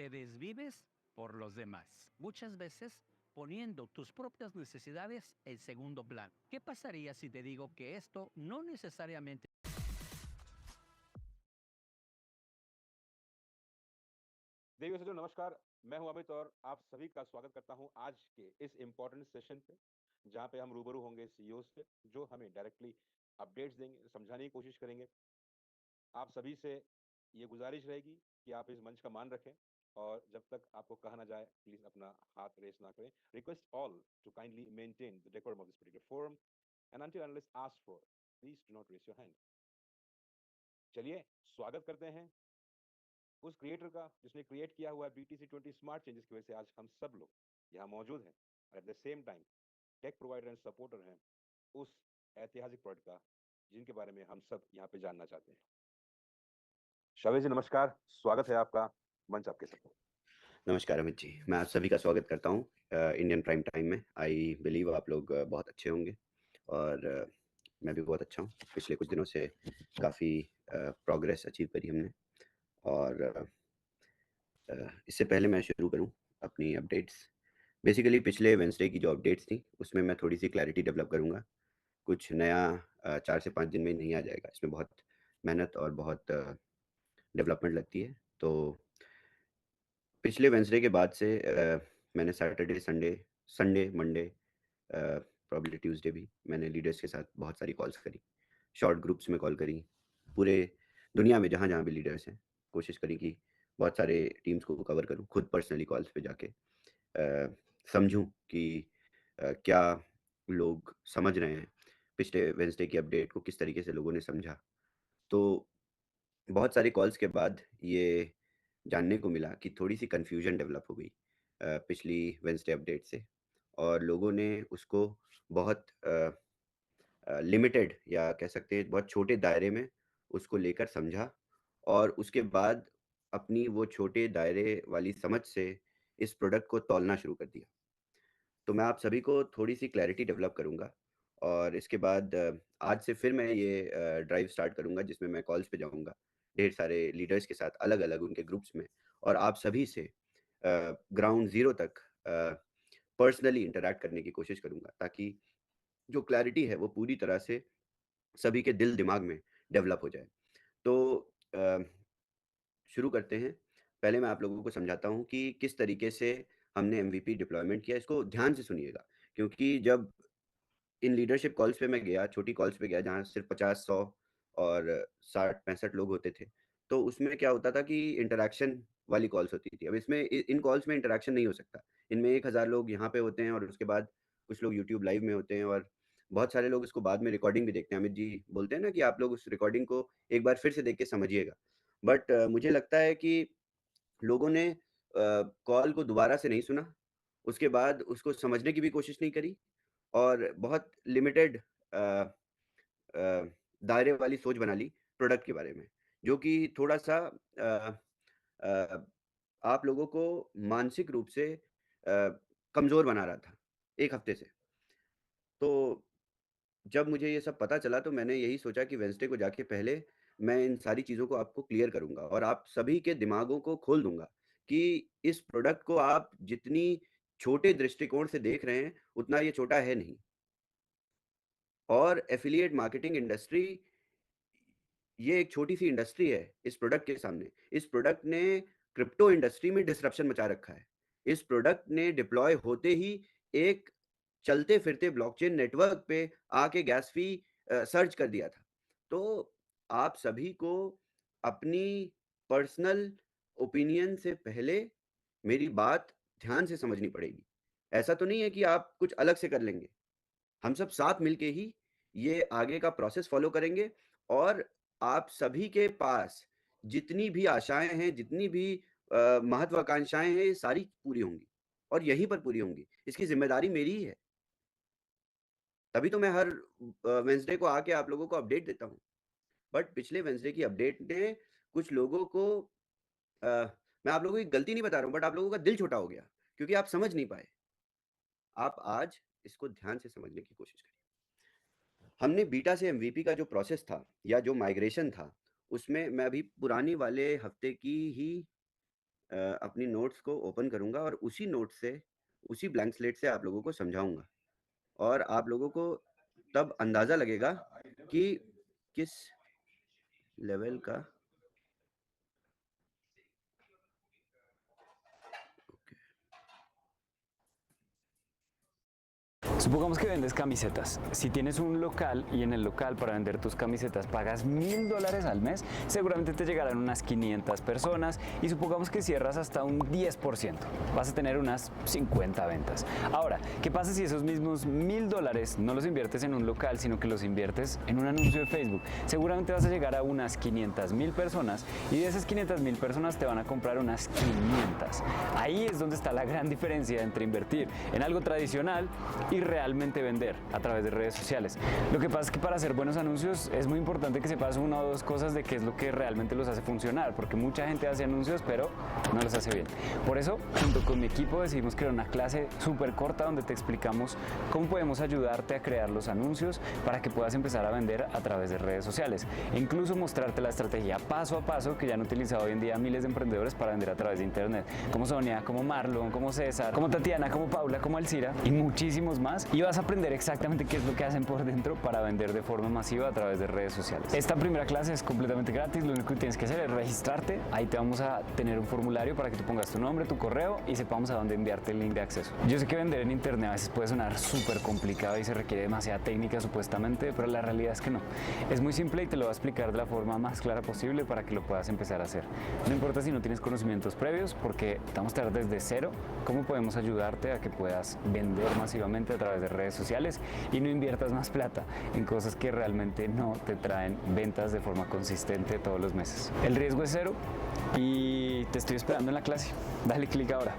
te desvives por los demás, muchas veces poniendo tus propias necesidades en segundo plano. ¿Qué pasaría si te digo que esto no necesariamente... देवियों सज्जनों नमस्कार। मैं हूं अमित और आप सभी का स्वागत करता हूं आज के इस इम्पोर्टेंट सेशन पे, जहां पे हम रूबरू होंगे सीईओ से जो हमें डायरेक्टली अपडेट्स देंगे, समझाने की कोशिश करेंगे। आप सभी से ये गुजारिश रहेगी कि आप इस मंच का मान रखें और जब तक आपको कहा ना जाए प्लीज अपना हाथ रेस ना करें। Request all to kindly maintain the decorum of this particular forum and until unless asked for, please do not raise your hand. चलिए स्वागत करते हैं उस क्रिएटर का जिसने क्रिएट किया हुआ है BTC20 स्मार्ट चेंजेस की वजह से आज हम सब लोग यहाँ मौजूद हैं और at the same time tech provider and supporter हैं उस ऐतिहासिक प्रोडक्ट का जिनके बारे में हम सब यहाँ पे जानना चाहते हैं। शवेश जी नमस्कार, स्वागत है आपका, मंच आपके सब। नमस्कार अमित जी, मैं आप सभी का स्वागत करता हूँ इंडियन प्राइम टाइम में। आई बिलीव आप लोग बहुत अच्छे होंगे और मैं भी बहुत अच्छा हूँ। पिछले कुछ दिनों से काफ़ी प्रोग्रेस अचीव करी हमने और इससे पहले मैं शुरू करूँ अपनी अपडेट्स। बेसिकली पिछले वेंसडे की जो अपडेट्स थी उसमें मैं थोड़ी सी क्लैरिटी डेवलप करूँगा। कुछ नया 4 से 5 दिन में नहीं आ जाएगा, इसमें बहुत मेहनत और बहुत डेवलपमेंट लगती है। तो पिछले वेंसडे के बाद से मैंने Saturday, Sunday, Monday, probably Tuesday भी मैंने लीडर्स के साथ बहुत सारी कॉल्स करी, शॉर्ट ग्रुप्स में कॉल करी, पूरे दुनिया में जहाँ भी लीडर्स हैं कोशिश करी कि बहुत सारे टीम्स को कवर करूँ, खुद पर्सनली कॉल्स पे जाके समझूं कि क्या लोग समझ रहे हैं, पिछले वेंसडे की अपडेट को किस तरीके से लोगों ने समझा। तो बहुत सारी कॉल्स के बाद ये जानने को मिला कि थोड़ी सी कन्फ्यूजन डेवलप हो गई पिछली वेंसडे अपडेट से और लोगों ने उसको बहुत लिमिटेड या कह सकते हैं बहुत छोटे दायरे में उसको लेकर समझा और उसके बाद अपनी वो छोटे दायरे वाली समझ से इस प्रोडक्ट को तौलना शुरू कर दिया। तो मैं आप सभी को थोड़ी सी क्लैरिटी डेवलप करूँगा और इसके बाद आज से फिर मैं ये ड्राइव स्टार्ट करूँगा जिसमें मैं कॉल्स पे जाऊँगा ढेर सारे लीडर्स के साथ अलग-अलग उनके ग्रुप्स में और आप सभी से ग्राउंड ज़ीरो तक पर्सनली इंटरैक्ट करने की कोशिश करूँगा ताकि जो क्लैरिटी है वो पूरी तरह से सभी के दिल दिमाग में डेवलप हो जाए। तो अ, शुरू करते हैं। पहले मैं आप लोगों को समझाता हूँ कि किस तरीके से हमने एमवीपी डिप्लॉयमेंट किया। इसको ध्यान से सुनिएगा क्योंकि जब इन लीडरशिप कॉल्स पे मैं गया, छोटी कॉल्स पे गया जहाँ सिर्फ 50-100 और 60-65 लोग होते थे, तो उसमें क्या होता था कि इंटरैक्शन वाली कॉल्स होती थी। अब इसमें इन कॉल्स में इंटरैक्शन नहीं हो सकता। इनमें 1000 लोग यहाँ पे होते हैं और उसके बाद कुछ लोग यूट्यूब लाइव में होते हैं और बहुत सारे लोग इसको बाद में रिकॉर्डिंग भी देखते हैं। अमित जी बोलते हैं ना कि आप लोग उस रिकॉर्डिंग को एक बार फिर से देख के समझिएगा। बट मुझे लगता है कि लोगों ने कॉल को दोबारा से नहीं सुना, उसके बाद उसको समझने की भी कोशिश नहीं करी और बहुत लिमिटेड दायरे वाली सोच बना ली प्रोडक्ट के बारे में, जो कि थोड़ा-सा अ, आप लोगों को मानसिक रूप से कमज़ोर बना रहा था 1 हफ्ते से। तो जब मुझे ये सब पता चला तो मैंने यही सोचा कि वेडनेसडे को जाके पहले मैं इन सारी चीज़ों को आपको क्लियर करूँगा और आप सभी के दिमागों को खोल दूँगा कि इस प्रोडक्ट को आप जितनी छोटे दृष्टिकोण से देख रहे हैं, उतना ये छोटा है नहीं। और एफ़िलिएट मार्केटिंग इंडस्ट्री ये एक छोटी-सी इंडस्ट्री है इस प्रोडक्ट के सामने। इस प्रोडक्ट ने क्रिप्टो इंडस्ट्री में डिसरप्शन मचा रखा है। इस प्रोडक्ट ने डिप्लॉय होते ही एक चलते-फिरते ब्लॉकचेन नेटवर्क पे आके गैस फ़ी सर्ज कर दिया था। तो आप सभी को अपनी पर्सनल ओपिनियन से पहले मेरी बात ध्यान से समझनी पड़ेगी। ऐसा तो नहीं है कि आप कुछ अलग से कर लेंगे। हम सब साथ मिलके ही ये आगे का प्रोसेस फ़ॉलो करेंगे और आप सभी के पास जितनी भी आशाएँ हैं, जितनी भी महत्वाकांक्षाएँ हैं, ये सारी पूरी होंगी और यहीं पर पूरी होंगी। इसकी ज़िम्मेदारी मेरी ही है। तभी तो मैं हर वेडनेसडे को आके आप लोगों को अपडेट देता हूँ। बट पिछले वेडनेसडे की अपडेट ने कुछ लोगों को अ, मैं आप लोगों की गलती नहीं बता रहा हूँ बट आप लोगों का दिल छोटा हो गया क्योंकि आप समझ नहीं पाए। आप आज इसको ध्यान से समझने की कोशिश करिए। हमने बीटा से एमवीपी का जो प्रोसेस था या जो माइग्रेशन था, उसमें मैं अभी पुरानी वाले हफ्ते की ही अपनी नोट्स को ओपन करूँगा और उसी नोट से, उसी ब्लैंक स्लेट से आप लोगों को समझाऊँगा और आप लोगों को तब अंदाज़ा लगेगा कि किस लेवल का Supongamos que vendes camisetas. Si tienes un local y en el local para vender tus camisetas pagas $1000 al mes, seguramente te llegarán unas 500 personas y supongamos que cierras hasta un 10%. Vas a tener unas 50 ventas. Ahora, ¿qué pasa si esos mismos $1000 no los inviertes en un local, sino que los inviertes en un anuncio de Facebook? Seguramente vas a llegar a unas 500,000 personas y de esas 500,000 personas te van a comprar unas 500. Ahí es donde está la gran diferencia entre invertir en algo tradicional y realmente vender a través de redes sociales. Lo que pasa es que para hacer buenos anuncios es muy importante que sepas una o dos cosas de qué es lo que realmente los hace funcionar, porque mucha gente hace anuncios pero no los hace bien. Por eso, junto con mi equipo decidimos crear una clase súper corta donde te explicamos cómo podemos ayudarte a crear los anuncios para que puedas empezar a vender a través de redes sociales e incluso mostrarte la estrategia paso a paso que ya han utilizado hoy en día miles de emprendedores para vender a través de internet, como Sonia, como Marlon, como César, como Tatiana, como Paula, como Alcira y muchísimos más, y vas a aprender exactamente qué es lo que hacen por dentro para vender de forma masiva a través de redes sociales. Esta primera clase es completamente gratis, lo único que tienes que hacer es registrarte. Ahí te vamos a tener un formulario para que tú pongas tu nombre, tu correo y sepamos a dónde enviarte el link de acceso. Yo sé que vender en internet a veces puede sonar súper complicado y se requiere demasiada técnica supuestamente, pero la realidad es que no. Es muy simple y te lo voy a explicar de la forma más clara posible para que lo puedas empezar a hacer. No importa si no tienes conocimientos previos, porque te vamos a mostrar desde cero cómo podemos ayudarte a que puedas vender masivamente a través de redes sociales y no inviertas más plata en cosas que realmente no te traen ventas de forma consistente todos los meses. El riesgo es cero y te estoy esperando en la clase. Dale clic ahora.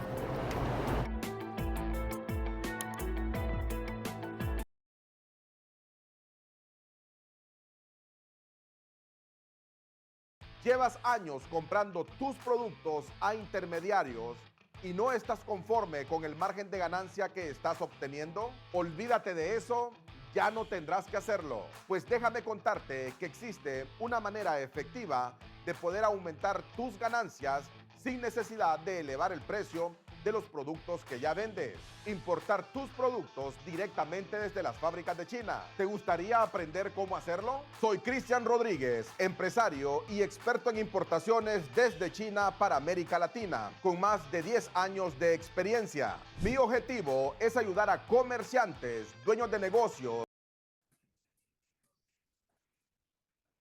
Llevas años comprando tus productos a intermediarios y no estás conforme con el margen de ganancia que estás obteniendo. Olvídate de eso, ya no tendrás que hacerlo. Pues déjame contarte que existe una manera efectiva de poder aumentar tus ganancias sin necesidad de elevar el precio de los productos que ya vendes. Importar tus productos directamente desde las fábricas de China. ¿Te gustaría aprender cómo hacerlo? Soy Cristian Rodríguez, empresario y experto en importaciones desde China para América Latina, con más de 10 años de experiencia. Mi objetivo es ayudar a comerciantes, dueños de negocios.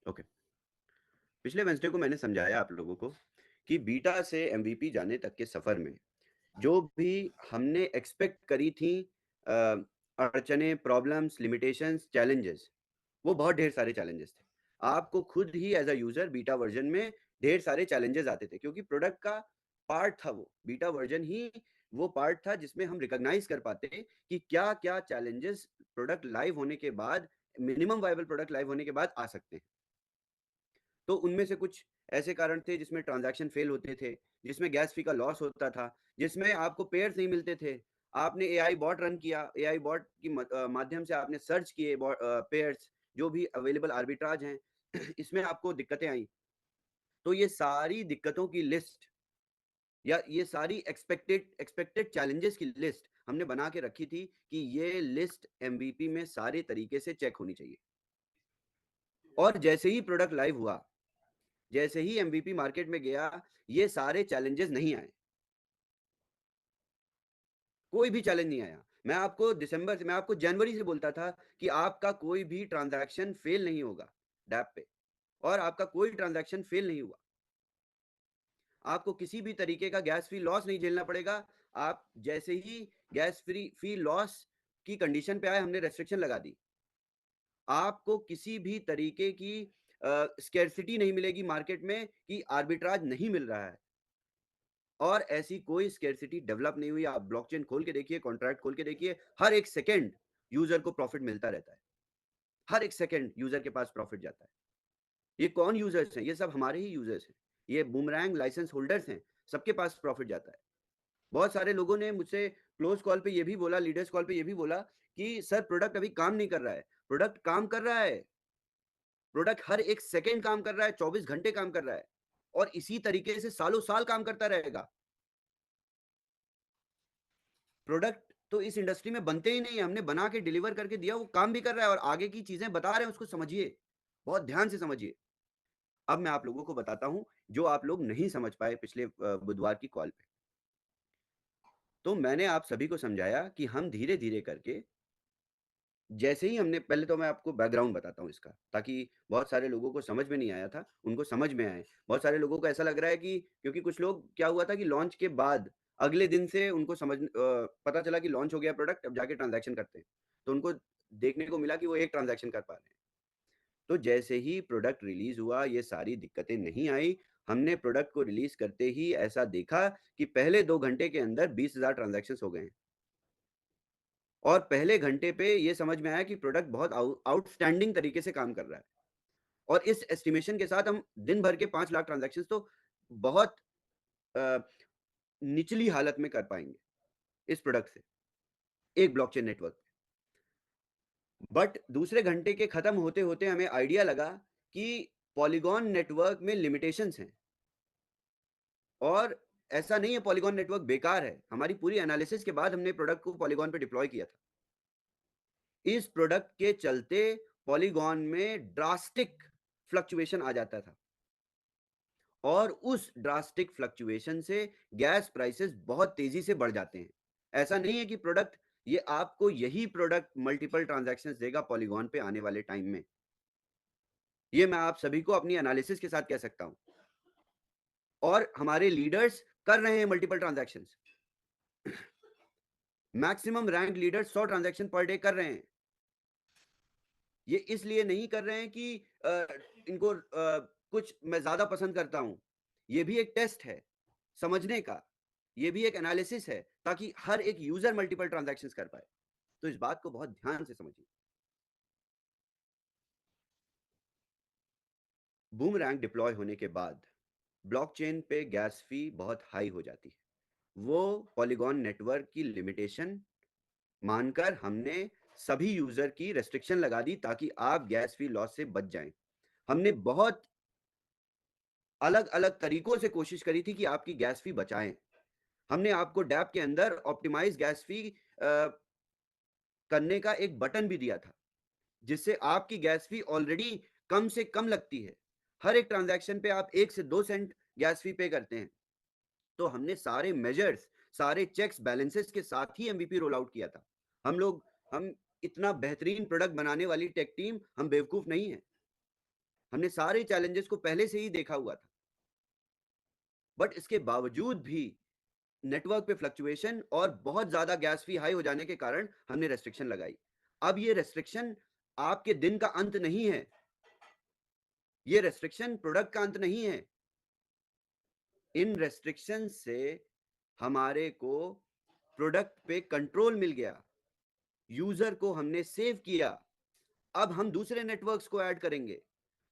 Okay पिछले Wednesday को मैंने समझाया आप लोगों को कि beta से MVP जाने तक के सफर में जो भी हमने एक्सपेक्ट करी थी अड़चने, प्रॉब्लम्स, लिमिटेशंस, चैलेंजेस, वो बहुत ढेर सारे चैलेंजेस थे। आपको खुद ही as a user beta version में ढेर सारे चैलेंजेस आते थे क्योंकि प्रोडक्ट का पार्ट था वो बीटा वर्जन ही वो पार्ट था जिसमें हम रिकॉग्नाइज कर पाते कि क्या क्या चैलेंजेस प्रोडक्ट लाइव होने के बाद, मिनिमम वायबल प्रोडक्ट लाइव होने के बाद आ सकते हैं। तो उनमें से कुछ ऐसे कारण थे जिसमें ट्रांजैक्शन फेल होते थे, जिसमें गैस फी का लॉस होता था, जिसमें आपको पेयर्स नहीं मिलते थे। आपने एआई बॉट रन किया, एआई बॉट की माध्यम से आपने सर्च किए पेयर्स जो भी अवेलेबल आर्बिट्राज हैं इसमें आपको दिक्कतें आई। तो ये सारी दिक्कतों की लिस्ट या ये सारी एक्सपेक्टेड चैलेंजेस की लिस्ट हमने बना के रखी थी कि ये लिस्ट एमवीपी में सारे तरीके से चेक होनी चाहिए। और जैसे ही प्रोडक्ट लाइव हुआ, जैसे ही एमवीपी मार्केट में गया, ये सारे चैलेंजेस नहीं आए। कोई भी चैलेंज नहीं आया। मैं आपको जनवरी से बोलता था कि आपका कोई भी ट्रांजैक्शन फेल नहीं होगा डैप पे, और आपका कोई ट्रांजैक्शन फेल नहीं हुआ। आपको किसी भी तरीके का गैस फी लॉस नहीं झेलना पड़ेगा। आप जैसे ही गैस फी लॉस की कंडीशन पे आए, हमने रेस्ट्रिक्शन लगा दी। आपको किसी भी तरीके की स्कैर्सिटी नहीं मिलेगी मार्केट में कि आर्बिट्राज नहीं मिल रहा है, और ऐसी कोई स्कैर्सिटी डेवलप नहीं हुई। आप ब्लॉकचेन खोल के देखिए, कॉन्ट्रैक्ट खोल के देखिए, हर एक सेकंड यूजर को प्रॉफिट मिलता रहता है। हर एक सेकंड यूजर के पास प्रॉफिट जाता है। ये कौन यूजर्स हैं? ये सब हमारे ही यूजर्स हैं। ये बूमरैंग लाइसेंस होल्डर्स हैं, सबके पास प्रॉफिट जाता है। बहुत सारे लोगों ने मुझसे क्लोज कॉल पे ये भी बोला, लीडर्स कॉल पे ये भी बोला कि सर प्रोडक्ट अभी काम नहीं कर रहा है। प्रोडक्ट काम कर रहा है, प्रोडक्ट हर एक सेकंड काम कर रहा है, 24 घंटे काम कर रहा है, और इसी तरीके से सालों साल काम करता रहेगा। प्रोडक्ट तो इस इंडस्ट्री में बनते ही नहीं है, हमने बना के डिलीवर करके दिया, वो काम भी कर रहा है और आगे की चीजें बता रहे हैं, उसको समझिए, बहुत ध्यान से समझिए। अब मैं आप लोगों को बताता हूं जो आप लोग नहीं समझ पाए पिछले बुधवार की कॉल पे। तो मैंने आप सभी को समझाया कि हम धीरे धीरे करके, जैसे ही हमने, पहले तो मैं आपको बैकग्राउंड बताता हूँ इसका, ताकि बहुत सारे लोगों को समझ में नहीं आया था उनको समझ में आए। बहुत सारे लोगों को ऐसा लग रहा है कि, क्योंकि कुछ लोग, क्या हुआ था कि लॉन्च के बाद अगले दिन से उनको पता चला कि लॉन्च हो गया प्रोडक्ट, अब जाके ट्रांजैक्शन करते हैं, तो उनको देखने को मिला कि वो एक ट्रांजैक्शन कर पा रहे हैं। तो जैसे ही प्रोडक्ट रिलीज हुआ, ये सारी दिक्कतें नहीं आई। हमने प्रोडक्ट को रिलीज करते ही ऐसा देखा कि पहले 2 घंटे के अंदर 20,000 ट्रांजैक्शंस हो गए हैं। और पहले घंटे पे ये समझ में आया कि प्रोडक्ट बहुत आउटस्टैंडिंग तरीके से काम कर रहा है। और इस एस्टिमेशन के साथ हम दिन भर के 5 लाख ट्रांजैक्शंस तो बहुत निचली हालत में कर पाएंगे इस प्रोडक्ट से, एक ब्लॉकचेन नेटवर्क पे। बट दूसरे घंटे के खत्म होते होते हमें आइडिया लगा कि पॉलीगॉन नेटवर्क में लिमिटेशंस हैं। और ऐसा नहीं है पॉलीगॉन नेटवर्क बेकार है, हमारी पूरी एनालिसिस के बाद हमने प्रोडक्ट को पॉलीगॉन पे डिप्लॉय किया था। इस प्रोडक्ट के चलते पॉलीगॉन में ड्रास्टिक फ्लक्चुएशन आ जाता था और उस ड्रास्टिक फ्लक्चुएशन से गैस प्राइसेस बहुत तेजी से बढ़ जाते हैं। ऐसा नहीं है कि प्रोडक्ट, ये आपको यही प्रोडक्ट मल्टीपल ट्रांजैक्शंस देगा पॉलीगॉन पे आने वाले टाइम में, ये मैं आप सभी को अपनी एनालिसिस के साथ कह सकता हूं। और हमारे लीडर्स कर रहे हैं multiple transactions. Maximum rank leaders 100 transaction per day कर रहे हैं। ये इसलिए नहीं कर रहे हैं कि इनको कुछ मैं ज्यादा पसंद करता हूं, ये भी एक टेस्ट है समझने का, ये भी एक एनालिसिस है, ताकि हर एक यूजर मल्टीपल ट्रांजैक्शंस कर पाए। तो इस बात को बहुत ध्यान से समझिए। बूमरैंग डिप्लॉय होने के बाद ब्लॉकचेन पे गैस फी बहुत हाई हो जाती है। वो पॉलीगॉन नेटवर्क की लिमिटेशन मानकर हमने सभी यूजर की रेस्ट्रिक्शन लगा दी ताकि आप गैस फी लॉस से बच जाएं। हमने बहुत अलग अलग तरीकों से कोशिश करी थी कि आपकी गैस फी बचाएं। हमने आपको डैप के अंदर ऑप्टिमाइज गैस फी करने का एक बटन भी दिया था, जिससे आपकी गैस फी ऑलरेडी कम से कम लगती है। हर एक ट्रांजैक्शन पे आप 1 से 2 सेंट गैस फी पे करते हैं। तो हमने सारे मेजर्स, सारे चेक्स बैलेंसेस के साथ ही एमवीपी रोल आउट किया था। हम इतना बेहतरीन प्रोडक्ट बनाने वाली टेक टीम, हम बेवकूफ नहीं है। हमने सारे चैलेंजेस को पहले से ही देखा हुआ था। बट इसके बावजूद भी नेटवर्क पे फ्लक्चुएशन और बहुत ज्यादा गैस फी हाई हो जाने के कारण हमने रेस्ट्रिक्शन लगाई। अब ये रेस्ट्रिक्शन आपके दिन का अंत नहीं है, ये रेस्ट्रिक्शन प्रोडक्ट का अंत नहीं है। इन रेस्ट्रिक्शन से हमारे को प्रोडक्ट पे कंट्रोल मिल गया, यूजर को हमने सेव किया। अब हम दूसरे नेटवर्क्स को ऐड करेंगे,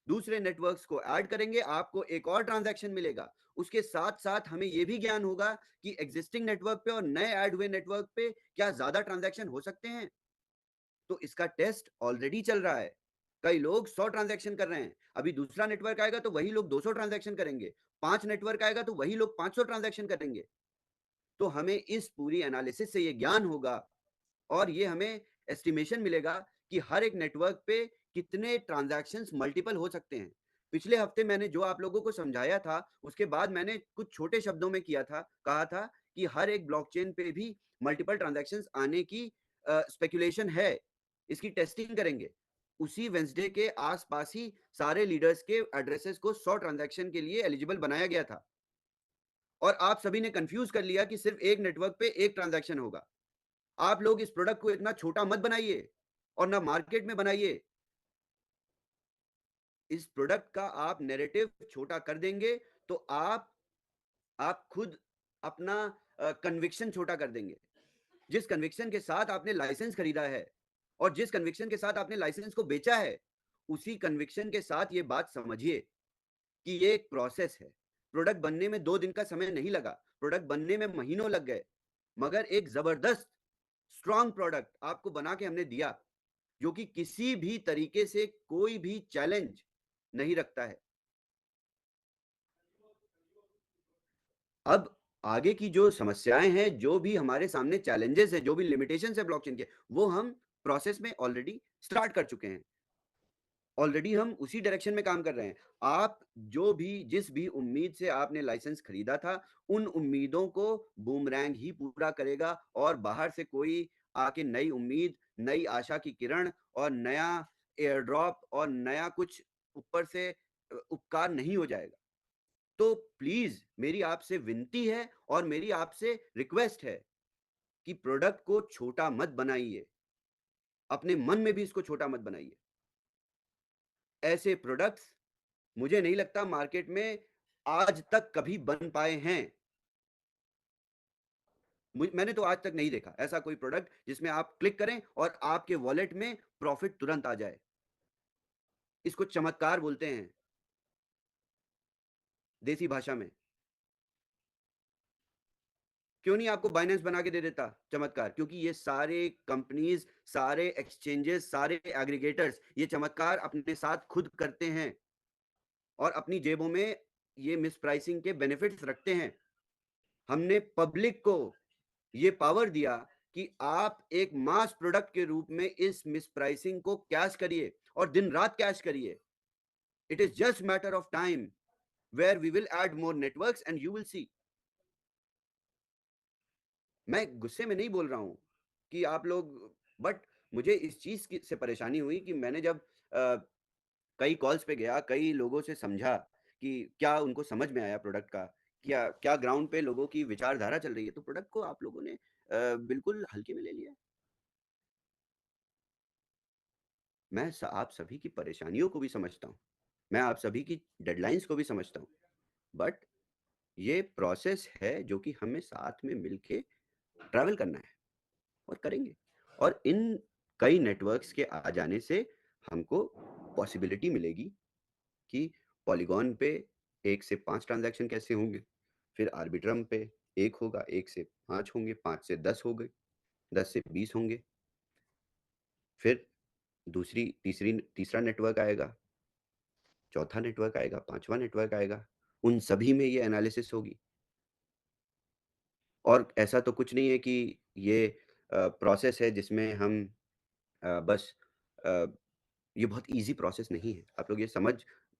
दूसरे नेटवर्क्स को ऐड करेंगे, आपको एक और ट्रांजैक्शन मिलेगा। उसके साथ साथ हमें यह भी ज्ञान होगा कि एग्जिस्टिंग नेटवर्क पे और नए ऐड हुए नेटवर्क पे क्या ज्यादा ट्रांजैक्शन हो सकते हैं। तो इसका टेस्ट ऑलरेडी चल रहा है। कई लोग 100 ट्रांजैक्शन कर रहे हैं, अभी दूसरा नेटवर्क आएगा तो वही लोग 200 ट्रांजैक्शन करेंगे, 5 नेटवर्क आएगा तो वही लोग 500 ट्रांजैक्शन करेंगे। तो हमें इस पूरी एनालिसिस से ये ज्ञान होगा और ये हमें एस्टिमेशन मिलेगा कि हर एक नेटवर्क पे कितने ट्रांजैक्शंस मल्टीपल हो सकते हैं। पिछले हफ्ते मैंने जो आप लोगों को समझाया था, उसके बाद मैंने कुछ छोटे शब्दों में कहा था कि हर एक ब्लॉकचेन पे भी मल्टीपल ट्रांजैक्शंस आने की स्पेकुलेशन है, इसकी टेस्टिंग करेंगे। उसी वेंसडे के आसपास ही सारे लीडर्स के एड्रेसेस को 100 ट्रांजैक्शन के लिए एलिजिबल बनाया गया था और आप सभी ने कंफ्यूज कर लिया कि सिर्फ एक नेटवर्क पे एक ट्रांजैक्शन होगा। आप लोग इस प्रोडक्ट को इतना छोटा मत बनाइए और ना मार्केट में बनाइए। इस प्रोडक्ट का आप नैरेटिव छोटा कर देंगे तो आप खुद अपना कन्विक्शन छोटा कर देंगे। जिस कन्विक्शन के साथ आपने लाइसेंस खरीदा है और जिस कन्विक्शन के साथ आपने लाइसेंस को बेचा है, उसी कन्विक्शन के साथ ये बात समझिए कि ये एक प्रोसेस है। प्रोडक्ट बनने में 2 दिन का समय नहीं लगा, प्रोडक्ट बनने में महीनों लग गए, मगर एक जबरदस्त स्ट्रॉन्ग प्रोडक्ट आपको बना के हमने दिया, जो कि किसी भी तरीके से कोई भी चैलेंज नहीं रखता है। अब आगे की जो समस्याएं हैं, जो भी हमारे सामने चैलेंजेस है, जो भी लिमिटेशन है ब्लॉकचेन के, वो हम प्रोसेस में ऑलरेडी स्टार्ट कर चुके हैं। ऑलरेडी हम उसी डायरेक्शन में काम कर रहे हैं। आप जिस भी उम्मीद से आपने लाइसेंस खरीदा था, उन उम्मीदों को बूमरैंग ही पूरा करेगा, और बाहर से कोई आके नई उम्मीद, नई आशा की किरण और नया एयर ड्रॉप और नया कुछ ऊपर से उपकार नहीं हो जाएगा। तो प्लीज मेरी आपसे विनती है और मेरी आपसे रिक्वेस्ट है कि प्रोडक्ट को छोटा मत बनाइए, अपने मन में भी इसको छोटा मत बनाइए। ऐसे प्रोडक्ट्स मुझे नहीं लगता मार्केट में आज तक कभी बन पाए हैं। मैंने तो आज तक नहीं देखा ऐसा कोई प्रोडक्ट जिसमें आप क्लिक करें और आपके वॉलेट में प्रॉफिट तुरंत आ जाए। इसको चमत्कार बोलते हैं देसी भाषा में। क्यों नहीं आपको बाइनेंस बना के दे देता चमत्कार? क्योंकि ये सारे कंपनीज, सारे एक्सचेंजेस, सारे एग्रीगेटर्स ये चमत्कार अपने साथ खुद करते हैं और अपनी जेबों में ये मिसप्राइसिंग के बेनिफिट्स रखते हैं। हमने पब्लिक को ये पावर दिया कि आप एक मास प्रोडक्ट के रूप में इस मिसप्राइसिंग को कैश करिए और दिन रात कैश करिए। It is just matter of time where we will add more networks and you will see. मैं गुस्से में नहीं बोल रहा हूं कि आप लोग, बट मुझे इस चीज की से परेशानी हुई कि मैंने जब कई कॉल्स पे गया, कई लोगों से समझा कि क्या उनको समझ में आया प्रोडक्ट का, क्या क्या ग्राउंड पे लोगों की विचारधारा चल रही है, तो प्रोडक्ट को आप लोगों ने बिल्कुल हल्के में ले लिया। मैं आप सभी की परेशानियों को भी समझता हूँ, मैं आप सभी की डेडलाइंस को भी समझता हूँ, बट ये प्रोसेस है जो कि हमें साथ में मिलके ट्रैवल करना है और करेंगे। और इन कई नेटवर्क्स के आ जाने से हमको पॉसिबिलिटी मिलेगी कि पॉलीगॉन पे 1 से 5 ट्रांजैक्शन कैसे होंगे, फिर आर्बिट्रम पे 1 होगा, 1 से 5 होंगे, 5 से 10 हो गए, 10 से 20 होंगे, फिर तीसरा नेटवर्क आएगा, चौथा नेटवर्क आएगा, पांचवा नेटवर्क आएगा, उन सभी में ये एनालिसिस होगी। और ऐसा तो कुछ नहीं है कि ये प्रोसेस है जिसमें हम बस ये बहुत इजी प्रोसेस नहीं है। आप लोग ये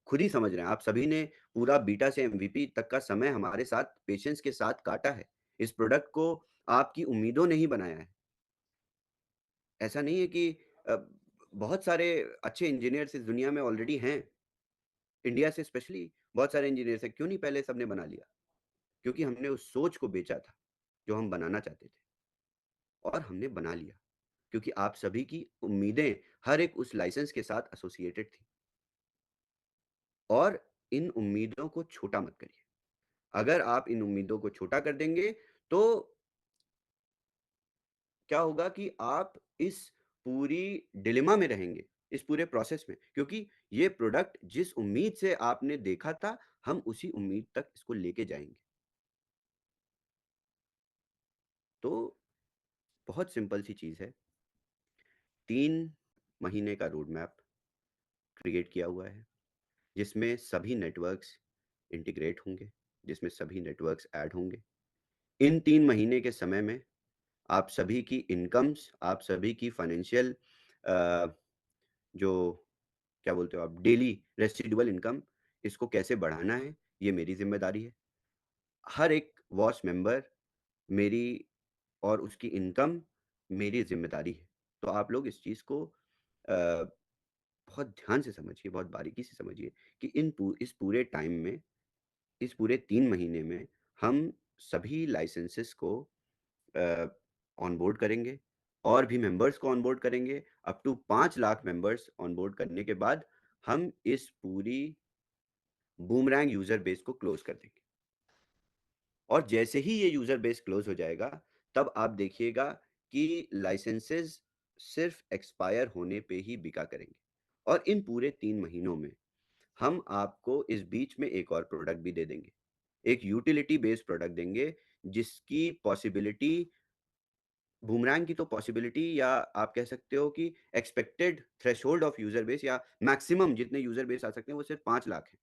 खुद ही समझ रहे हैं। आप सभी ने पूरा बीटा से एमवीपी तक का समय हमारे साथ पेशेंस के साथ काटा है। इस प्रोडक्ट को आपकी उम्मीदों ने ही बनाया है। ऐसा नहीं है कि बहुत सारे अच्छे इंजीनियर्स इस दुनिया में ऑलरेडी हैं। इंडिया से स्पेशली बहुत सारे इंजीनियर्स हैं। क्यों नहीं पहले सबने बना लिया? क्योंकि हमने उस सोच को बेचा था जो हम बनाना चाहते थे, और हमने बना लिया क्योंकि आप सभी की उम्मीदें हर एक उस लाइसेंस के साथ एसोसिएटेड थी। और इन उम्मीदों को छोटा मत करिए। अगर आप इन उम्मीदों को छोटा कर देंगे तो क्या होगा कि आप इस पूरी डिलेमा में रहेंगे, इस पूरे प्रोसेस में, क्योंकि ये प्रोडक्ट जिस उम्मीद से आपने देखा था, हम उसी उम्मीद तक इसको लेके जाएंगे। तो बहुत सिंपल सी चीज है। 3 महीने का रोड मैप क्रिएट किया हुआ है जिसमें सभी नेटवर्क्स इंटीग्रेट होंगे, जिसमें सभी नेटवर्क्स ऐड होंगे। इन 3 महीने के समय में आप सभी की इनकम्स, आप सभी की फाइनेंशियल जो क्या बोलते हो आप, डेली रेसिडुअल इनकम, इसको कैसे बढ़ाना है, ये मेरी जिम्मेदारी है। हर एक वॉच मेंबर मेरी और उसकी इनकम मेरी जिम्मेदारी है। तो आप लोग इस चीज़ को बहुत ध्यान से समझिए, बहुत बारीकी से समझिए कि इस पूरे टाइम में, इस पूरे 3 महीने में हम सभी लाइसेंसेस को ऑनबोर्ड करेंगे और भी मेंबर्स को ऑनबोर्ड करेंगे। Up to 5 lakh members onboard करने के बाद हम इस पूरी बूमरैंग यूजर बेस को क्लोज कर देंगे। और जैसे ही ये यूजर बेस क्लोज हो जाएगा, तब आप देखिएगा कि लाइसेंसेस सिर्फ एक्सपायर होने पे ही बिका करेंगे। और इन पूरे 3 महीनों में हम आपको इस बीच में एक और प्रोडक्ट भी दे देंगे, एक यूटिलिटी बेस्ड प्रोडक्ट देंगे जिसकी पॉसिबिलिटी, बूमरैंग की तो पॉसिबिलिटी, या आप कह सकते हो कि expected threshold of user base, या मैक्सिमम जितने यूजर बेस आ सकते हैं वो सिर्फ 5 लाख है।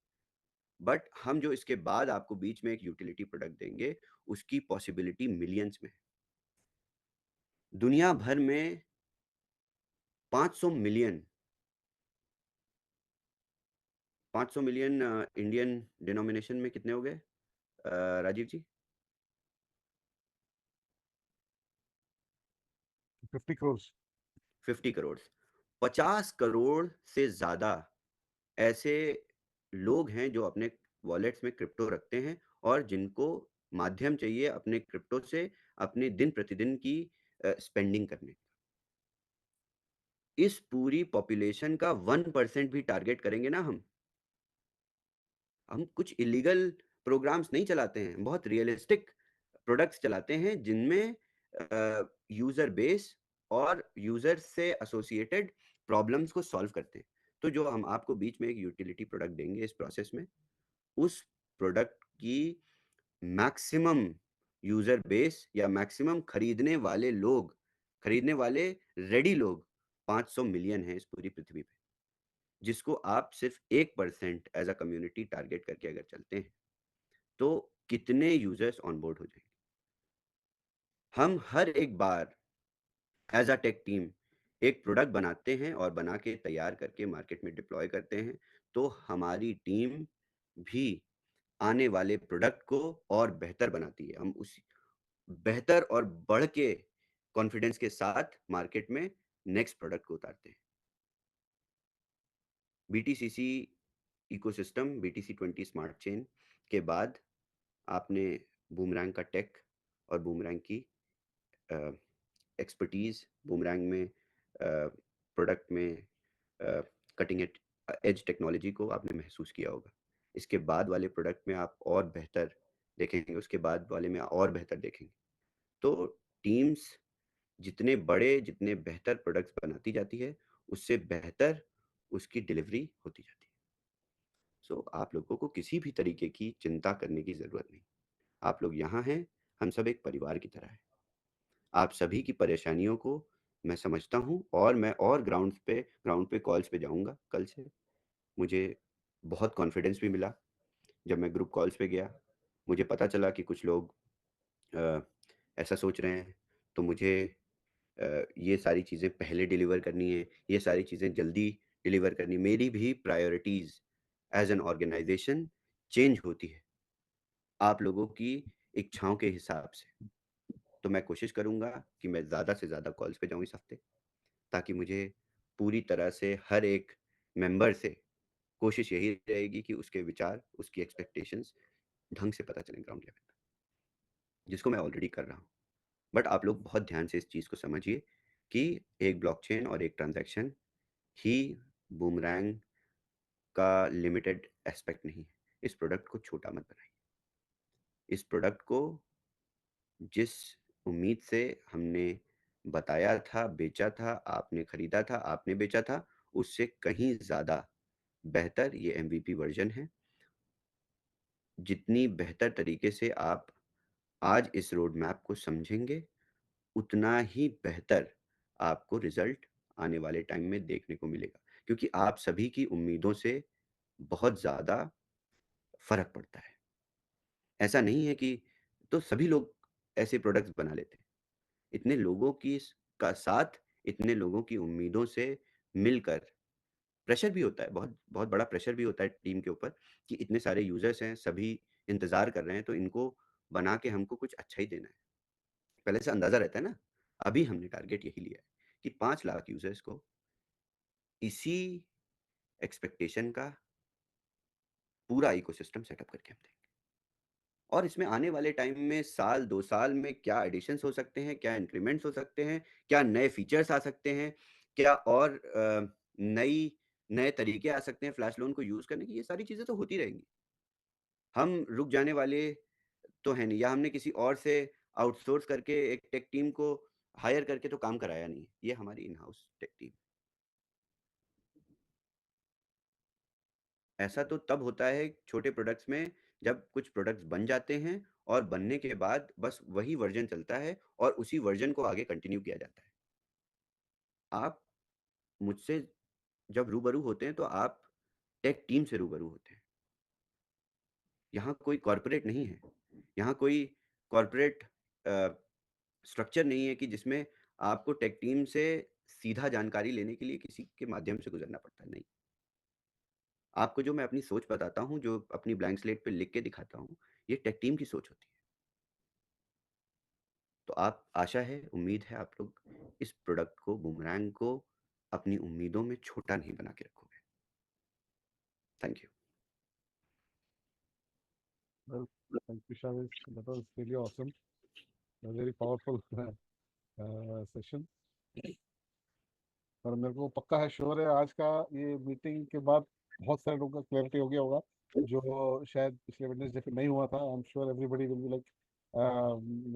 बट हम जो इसके बाद आपको बीच में एक यूटिलिटी प्रोडक्ट देंगे उसकी पॉसिबिलिटी मिलियंस में है। दुनिया भर में 500 मिलियन 500 मिलियन इंडियन डिनोमिनेशन में कितने हो गए राजीव जी? 50 करोड़ 50 करोड़ 50 करोड़ से ज्यादा ऐसे लोग हैं जो अपने वॉलेट्स में क्रिप्टो रखते हैं और जिनको माध्यम चाहिए अपने क्रिप्टो से अपने दिन प्रतिदिन की स्पेंडिंग करने। इस पूरी पॉपुलेशन का 1% भी टारगेट करेंगे ना हम कुछ इलीगल प्रोग्राम्स नहीं चलाते हैं, बहुत रियलिस्टिक प्रोडक्ट्स चलाते हैं जिनमें यूजर बेस और यूजर से एसोसिएटेड प्रॉब्लम्स को सॉल्व करते हैं। तो जो हम आपको बीच में एक यूटिलिटी प्रोडक्ट देंगे इस प्रोसेस में, उस प्रोडक्ट की मैक्सिमम यूजर बेस या मैक्सिमम खरीदने वाले रेडी लोग 500 मिलियन हैं इस पूरी पृथ्वी पे, जिसको आप सिर्फ 1% एज अ कम्युनिटी टारगेट करके अगर चलते हैं तो कितने यूजर्स ऑनबोर्ड हो जाएंगे। हम हर एक बार एज अ टेक टीम एक प्रोडक्ट बनाते हैं और बना के तैयार करके मार्केट में डिप्लॉय करते हैं, तो हमारी टीम भी आने वाले प्रोडक्ट को और बेहतर बनाती है। हम उस बेहतर और बढ़ के कॉन्फिडेंस के साथ मार्केट में नेक्स्ट प्रोडक्ट को उतारते हैं। BTCC ecosystem, BTC20 smart chain के बाद आपने बूमरैंग का टेक और बूमरैंग की एक्सपर्टीज, बूमरैंग में प्रोडक्ट में कटिंग एज टेक्नोलॉजी को आपने महसूस किया होगा। इसके बाद वाले प्रोडक्ट में आप और बेहतर देखेंगे, उसके बाद वाले में और बेहतर देखेंगे। तो टीम्स जितने बड़े, जितने बेहतर प्रोडक्ट्स बनाती जाती है, उससे बेहतर उसकी डिलीवरी होती जाती है। सो आप लोगों को किसी भी तरीके की चिंता करने की ज़रूरत नहीं। आप लोग यहाँ हैं, हम सब एक परिवार की तरह हैं। आप सभी की परेशानियों को मैं समझता हूँ और मैं और ग्राउंड पे कॉल्स पे जाऊँगा कल से। मुझे बहुत कॉन्फिडेंस भी मिला जब मैं ग्रुप कॉल्स पे गया। मुझे पता चला कि कुछ लोग ऐसा सोच रहे हैं, तो मुझे ये सारी चीज़ें पहले डिलीवर करनी है, ये सारी चीज़ें जल्दी डिलीवर करनी। मेरी भी priorities as an organization change होती है आप लोगों की इच्छाओं के हिसाब से। तो मैं कोशिश करूँगा कि मैं ज़्यादा से ज़्यादा कॉल्स पे जाऊँ इस हफ्ते, ताकि मुझे पूरी तरह से हर एक मेंबर से कोशिश यही रहेगी कि उसके विचार, उसकी एक्सपेक्टेशंस ढंग से पता चलें ग्राउंड लेवल पे, जिसको मैं ऑलरेडी कर रहा हूँ। बट आप लोग बहुत ध्यान से इस चीज़ को समझिए कि एक ब्लॉकचेन और एक ट्रांजैक्शन ही बूमरैंग का लिमिटेड एस्पेक्ट नहीं है। इस प्रोडक्ट को छोटा मत बनाइए। इस प्रोडक्ट को जिस उम्मीद से हमने बताया था, बेचा था, आपने खरीदा था, आपने बेचा था, उससे कहीं ज़्यादा बेहतर ये MVP वर्जन है। जितनी बेहतर तरीके से आप आज इस रोड मैप को समझेंगे, उतना ही बेहतर आपको रिजल्ट आने वाले टाइम में देखने को मिलेगा, क्योंकि आप सभी की उम्मीदों से बहुत ज़्यादा फ़र्क पड़ता है। ऐसा नहीं है कि तो सभी लोग ऐसे प्रोडक्ट्स बना लेते हैं। इतने लोगों की का साथ, इतने लोगों की उम्मीदों से मिलकर प्रेशर भी होता है, बहुत बहुत बड़ा प्रेशर भी होता है टीम के ऊपर कि इतने सारे यूजर्स हैं, सभी इंतज़ार कर रहे हैं, तो इनको बना के हमको कुछ अच्छा ही देना है। पहले से अंदाज़ा रहता है ना। अभी हमने टारगेट यही लिया है कि 5 लाख यूजर्स को इसी एक्सपेक्टेशन का पूरा इकोसिस्टम सेटअप करके हम देंगे। और इसमें आने वाले टाइम में साल 2 साल में क्या एडिशंस हो सकते हैं, क्या इंक्रीमेंट्स हो सकते हैं, क्या नए फीचर्स आ सकते हैं, क्या और नए तरीके आ सकते हैं फ्लैश लोन को यूज़ करने की, ये सारी चीज़ें तो होती रहेंगी। हम रुक जाने वाले तो हैं नहीं, या हमने किसी और से आउटसोर्स करके एक टेक टीम को हायर करके तो काम कराया नहीं है। ये हमारी इन हाउस टेक टीम। ऐसा तो तब होता है छोटे प्रोडक्ट्स में, जब कुछ प्रोडक्ट्स बन जाते हैं और बनने के बाद बस वही वर्जन चलता है और उसी वर्जन को आगे कंटिन्यू किया जाता है। आप मुझसे जब रूबरू होते हैं तो आप टेक टीम से रूबरू होते हैं। यहाँ कोई कॉर्पोरेट नहीं है, यहाँ कोई कॉर्पोरेट स्ट्रक्चर नहीं है कि जिसमें आपको टेक टीम से सीधा जानकारी लेने के लिए किसी के माध्यम से गुजरना पड़ता है। नहीं, आपको जो मैं अपनी सोच बताता हूँ, जो अपनी ब्लैंक स्लेट पे लिख के दिखाता हूँ, ये टेक टीम की सोच होती है। तो आप, आशा है, उम्मीद है आप लोग इस प्रोडक्ट को, बूमरैंग को, अपनी उम्मीदों में छोटा नहीं बना के रखोगे। Thank you. Well, thank you, Shaviz. That was really awesome. A very powerful session. और मेरे को पक्का है, श्योर है, आज का ये मीटिंग के बाद बहुत सारे लोगों का क्लैरिटी हो गया होगा जो शायद पिछले वेडनेसडे पे नहीं हुआ था. I am sure everybody will be like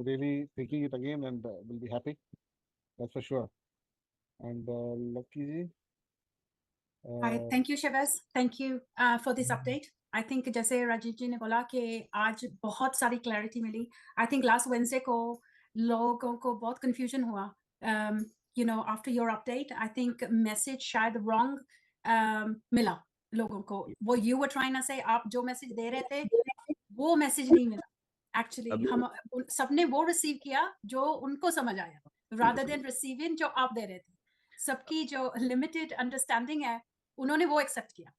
really thinking it again and will be happy, that's for sure. And Lucky ji. Hi, thank you Shabaz, thank you for this update. I think जैसे राजीव जी ने बोला कि आज बहुत सारी clarity मिली. I think last Wednesday को लोगों को बहुत confusion हुआ. You know, after your update, I think message शायद wrong मिला लोगों को. वो you were trying to say, आप जो message दे रहे थे वो message नहीं मिला. Actually हम सबने वो receive किया जो उनको समझ आया, rather than receiving जो आप दे रहे थे. सबकी जो limited understanding है उन्होंने वो एक्सेप्ट किया.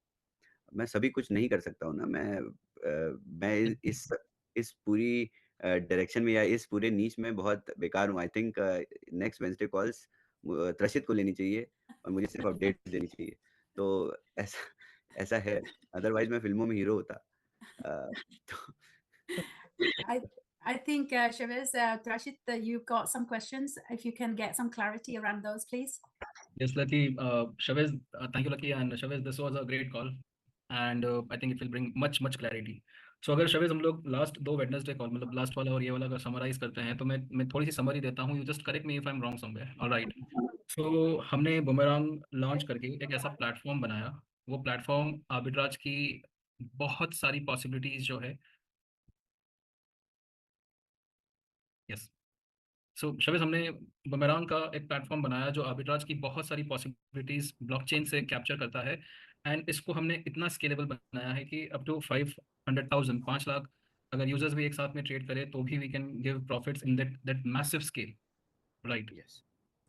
मैं सभी कुछ नहीं कर सकता हूँ ना. मैं इस पूरी डायरेक्शन में या इस पूरे नीच में बहुत बेकार हूँ. I think next Wednesday calls Trishit को लेनी चाहिए और मुझे सिर्फ अपडेट देनी चाहिए. तो ऐसा है, अदरवाइज मैं फिल्मों में हीरो होता. I think Shabaz, Trashit, you've got some questions. If you can get some clarity around those, please. Yes, Lucky. Shabaz, thank you, Lucky, and Shabaz, this was a great call, and I think it will bring much clarity. So अगर Shabaz हम लोग last 2 Wednesday call, मतलब last वाला और ये वाला अगर summarise करते हैं, तो मैं थोड़ी सी समरी देता हूँ. You just correct me if I am wrong somewhere. Alright. So हमने बूमरैंग लॉन्च करके एक ऐसा प्लेटफॉर्म बनाया. वो प्लेटफॉर्म आर्बिट्राज की बहुत सारी पॉसिबिलिटीज जो है. यस. सो शबीज, हमने बूमरैंग का एक प्लेटफॉर्म बनाया जो आर्बिट्राज की बहुत सारी पॉसिबिलिटीज ब्लॉकचेन से कैप्चर करता है. एंड इसको हमने इतना स्केलेबल बनाया है कि अप टू 500,000 5 लाख अगर यूजर्स भी एक साथ में ट्रेड करें तो भी we can give profits in that massive scale. Right. Yes.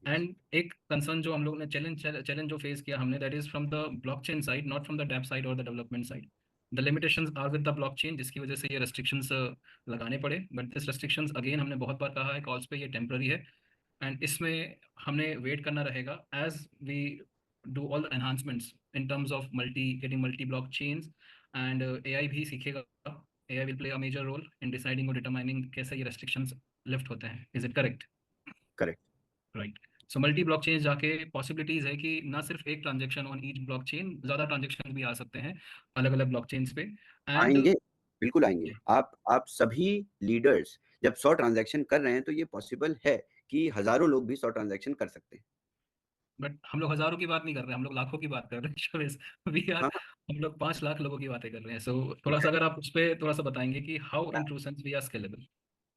And एक कंसर्न जो हम लोग ने चैलेंज जो फेस किया हमने, that is from the blockchain side, not from the dev side और the development side. The limitations are with the blockchain, जिसकी वजह से ये रेस्ट्रिक्शंस लगाने पड़े. बट दिस रेस्ट्रिक्शंस अगेन हमने बहुत बार कहा है कॉल्स पे, ये टेम्पररी है. एंड इसमें हमने वेट करना रहेगा as we do all the enhancements in terms of getting multi block chains. And AI भी सीखेगा. AI will play a major role in deciding और डिटरमाइनिंग कैसे ये रेस्ट्रिक्शंस लिफ्ट होते हैं. Is it correct? Correct. Right. So multi blockchain जाके possibilities है कि ना सिर्फ एक ट्रांजेक्शन ऑन ईच ब्लॉकचेन, ज़्यादा ट्रांजेक्शन भी आ सकते हैं अलग अलग ब्लॉकचेन्स पे. आएंगे, बिल्कुल आएंगे. आप सभी लीडर्स जब 100 ट्रांजैक्शन कर रहे हैं तो ये पॉसिबल है कि हजारों लोग भी 100 ट्रांजैक्शन कर सकते हैं. बट हम लोग हजारों की बात नहीं कर रहे हैं, हम लोग लाखों की बात कर रहे हैं. हाँ, हम लोग 5 लाख लोगों की बातें कर रहे हैं. सो थोड़ा सा अगर आप उस पर थोड़ा सा बताएंगे कि how in true sense we are scalable.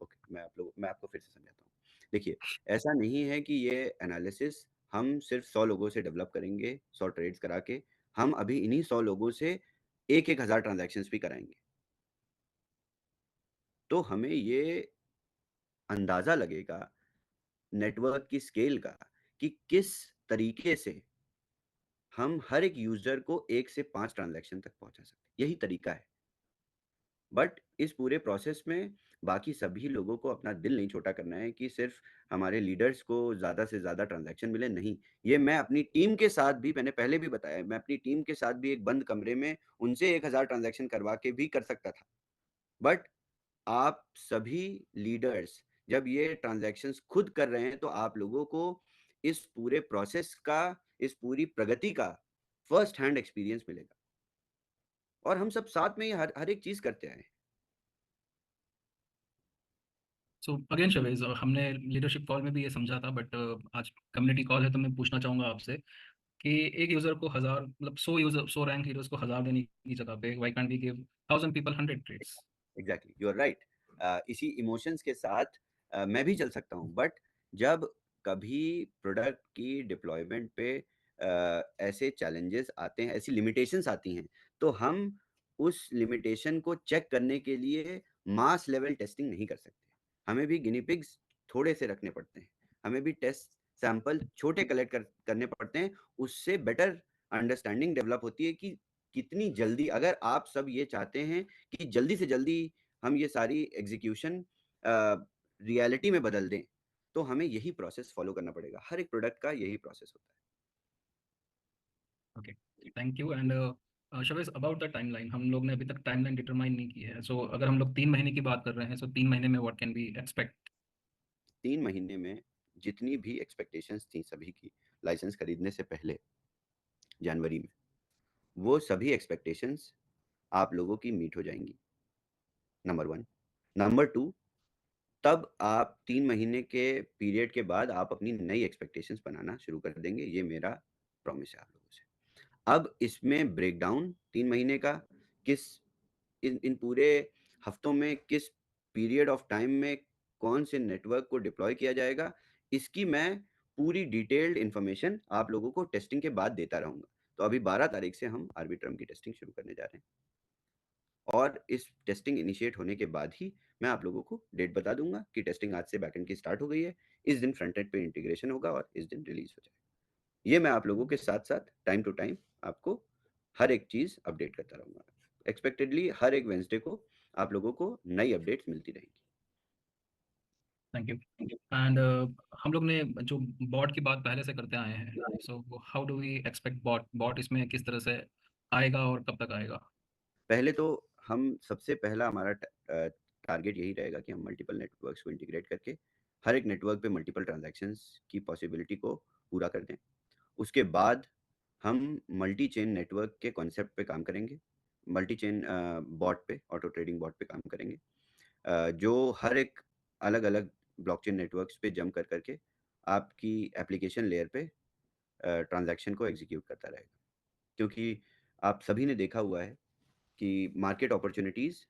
Okay, मैं आपको फिर से समझाता हूँ. देखिए, ऐसा नहीं है कि ये एनालिसिस हम सिर्फ 100 लोगों से डेवलप करेंगे, 100 ट्रेड्स करा के. हम अभी इन्हीं 100 लोगों से 1-1 हज़ार ट्रांजैक्शंस भी कराएंगे. तो हमें ये अंदाजा लगेगा नेटवर्क की स्केल का कि किस तरीके से हम हर एक यूजर को 1 से 5 ट्रांजैक्शन तक पहुंचा सकते हैं. यही तरीका है. बट इस पूरे प्रोसेस में बाकी सभी लोगों को अपना दिल नहीं छोटा करना है कि सिर्फ हमारे लीडर्स को ज़्यादा से ज़्यादा ट्रांजैक्शन मिले. नहीं, ये मैं अपनी टीम के साथ भी, मैंने पहले भी बताया, मैं अपनी टीम के साथ भी एक बंद कमरे में उनसे 1,000 ट्रांजैक्शन करवा के भी कर सकता था. बट आप सभी लीडर्स जब ये ट्रांजैक्शंस खुद कर रहे हैं तो आप लोगों को इस पूरे प्रोसेस का, इस पूरी प्रगति का फर्स्ट हैंड एक्सपीरियंस मिलेगा. और हम सब साथ में हर एक चीज करते आए हैं. सो अगेन शबीज, हमने लीडरशिप कॉल में भी ये समझा था, बट आज कम्युनिटी कॉल है तो मैं पूछना चाहूँगा आपसे कि एक यूजर को 1000, मतलब 100 रैंक लीडर्स को 1000 देने की जगह पे why can't we give 1000 people 100 trades? Exactly, you are right. इसी इमोशंस के साथ मैं भी चल सकता हूँ. बट जब कभी प्रोडक्ट की डिप्लॉयमेंट पे ऐसे चैलेंजेस आते हैं, ऐसी लिमिटेशंस आती हैं, तो हम उस लिमिटेशन को चेक करने के लिए मास लेवल टेस्टिंग नहीं कर सकते। हमें भी गिनी पिग्स थोड़े से रखने पड़ते हैं, हमें भी टेस्ट सैंपल छोटे कलेक्ट करने पड़ते हैं। उससे बेटर अंडरस्टैंडिंग डेवलप होती है कि कितनी जल्दी, अगर आप सब ये चाहते हैं कि जल्दी से जल्दी हम ये सारी एग्जीक्यूशन रियलिटी में बदल दें, तो हमें यही प्रोसेस फॉलो करना पड़ेगा। हर एक प्रोडक्ट का यही प्रोसेस होता है। Okay, thank you. And Shavez, about the timeline, हम लोग ने अभी तक टाइमलाइन डिटरमाइन नहीं की है। सो अगर हम लोग 3 महीने की बात कर रहे हैं, सो 3 महीने में व्हाट कैन बी एक्सपेक्ट? 3 महीने में जितनी भी एक्सपेक्टेशंस थी सभी की लाइसेंस खरीदने से पहले जनवरी में, वो सभी एक्सपेक्टेशंस आप लोगों की मीट हो जाएंगी, नंबर 1। नंबर 2, तब आप 3 महीने के पीरियड के बाद आप अपनी नई एक्सपेक्टेशंस बनाना शुरू कर देंगे। ये मेरा प्रॉमिस है आप लोगों से। अब इसमें ब्रेकडाउन 3 महीने का, किस इन पूरे हफ्तों में किस पीरियड ऑफ टाइम में कौन से नेटवर्क को डिप्लॉय किया जाएगा, इसकी मैं पूरी डिटेल्ड इन्फॉर्मेशन आप लोगों को टेस्टिंग के बाद देता रहूँगा। तो अभी 12 तारीख से हम आर्बिट्रम की टेस्टिंग शुरू करने जा रहे हैं, और इस टेस्टिंग इनिशिएट होने के बाद ही मैं आप लोगों को डेट बता दूंगा कि टेस्टिंग आज से बैकएंड की स्टार्ट हो गई है, इस दिन फ्रंट एंड पे इंटीग्रेशन होगा और इस दिन रिलीज हो जाएगा। ये मैं आप लोगों के साथ साथ टाइम टू टाइम आपको हर एक चीज़ अपडेट करता रहूँगा। एक्सपेक्टेडली हर एक वेंसडे को आप लोगों को नई अपडेट्स मिलती रहेंगी। Thank you. एंड हम लोग ने जो बॉट की बात पहले से करते आए हैं, so how do we expect bot इसमें किस तरह से आएगा और कब तक आएगा? पहले तो हम सबसे पहला हमारा टारगेट यही रहेगा कि हम मल्टीपल नेटवर्क्स को इंटीग्रेट करके हर एक नेटवर्क पे मल्टीपल ट्रांजैक्शंस की पॉसिबिलिटी को पूरा कर दें। उसके बाद हम मल्टी चेन नेटवर्क के कॉन्सेप्ट पे काम करेंगे, मल्टी चेन बॉट पे, ऑटो ट्रेडिंग बॉट पे काम करेंगे, जो हर एक अलग अलग ब्लॉकचेन नेटवर्क्स पे जम कर करके आपकी एप्लीकेशन लेयर पे ट्रांजैक्शन को एग्जीक्यूट करता रहेगा। क्योंकि आप सभी ने देखा हुआ है कि मार्केट अपॉर्चुनिटीज़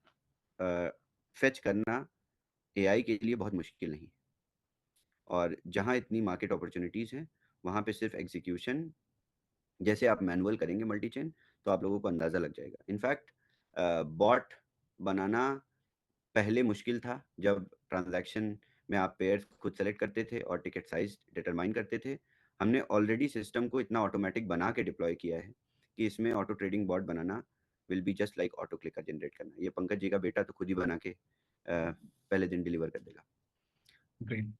फेच करना एआई के लिए बहुत मुश्किल नहीं है, और जहाँ इतनी मार्केट अपॉर्चुनिटीज़ हैं वहाँ पे सिर्फ एग्जीक्यूशन, जैसे आप मैनुअल करेंगे मल्टी चेन तो आप लोगों को अंदाज़ा लग जाएगा। इनफैक्ट बॉट बनाना पहले मुश्किल था, जब ट्रांजैक्शन में आप पेयर्स खुद सेलेक्ट करते थे और टिकट साइज डिटरमाइन करते थे। हमने ऑलरेडी सिस्टम को इतना ऑटोमेटिक बना के डिप्लॉय किया है कि इसमें ऑटो ट्रेडिंग बॉट बनाना will be just like auto clicker generate करना। ये पंकज जी का बेटा तो खुद ही बना के पहले दिन डिलीवर कर देगा। ग्रेट।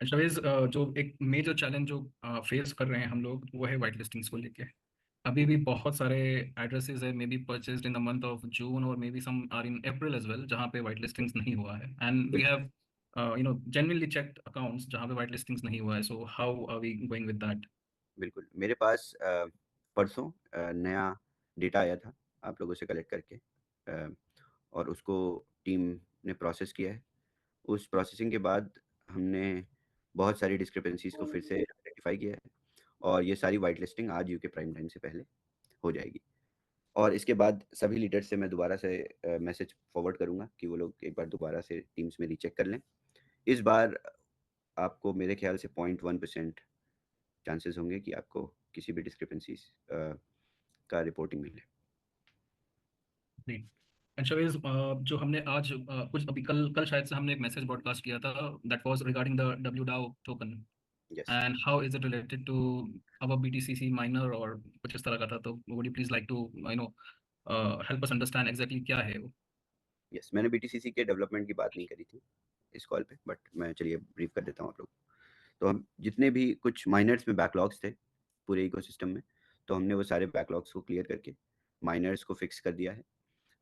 शवेज, जो एक मेजर चैलेंज जो फेस कर रहे हैं हम लोग, वो है वाइट लिस्टिंग्स को लेके। अभी भी बहुत सारे एड्रेसेस है may be purchased in the month of June और may be some are in April as well, जहाँ पे वाइट लिस्टिंग्स नहीं हुआ है। And we have genuinely checked accounts जहाँ पे वाइट लिस्टिंग्स नहीं हुआ है। So how are we going with that? बिल्कुल, मेरे पास परसों नया डेटा आया था आप लोगों से कलेक्ट करके, और उसको टीम ने प्रोसेस किया है। उस प्रोसेसिंग के बाद हमने बहुत सारी डिस्क्रिपेंसीज को फिर से आइडेंटिफाई किया है, और ये सारी वाइट लिस्टिंग आज यूके प्राइम टाइम से पहले हो जाएगी। और इसके बाद सभी लीडर्स से मैं दोबारा से मैसेज फॉरवर्ड करूँगा कि वो लोग एक बार दोबारा से टीम्स में रीचेक कर लें। इस बार आपको मेरे ख्याल से 0.1% चांसेस होंगे कि आपको किसी भी डिस्क्रिपेंसीज का रिपोर्टिंग मिले। एंड शवेज, जो हमने आज कुछ अभी कल शायद से हमने एक मैसेज ब्रॉडकास्ट किया था that was regarding the WDAO token, yes, and how is it related to our BTCC miner और कुछ इस तरह का था। तो would you please like to help us understand exactly क्या है वो? यस, मैंने बीटीसीसी के डेवलपमेंट की बात नहीं करी थी इस कॉल पे, बट मैं चलिए ब्रीफ कर देता हूँ आप लोग। तो हम जितने भी कुछ माइनर्स में बैकलॉग्स थे पूरे इकोसिस्टम में, तो हमने वो सारे बैकलॉग्स को क्लियर करके माइनर्स को फिक्स कर दिया है।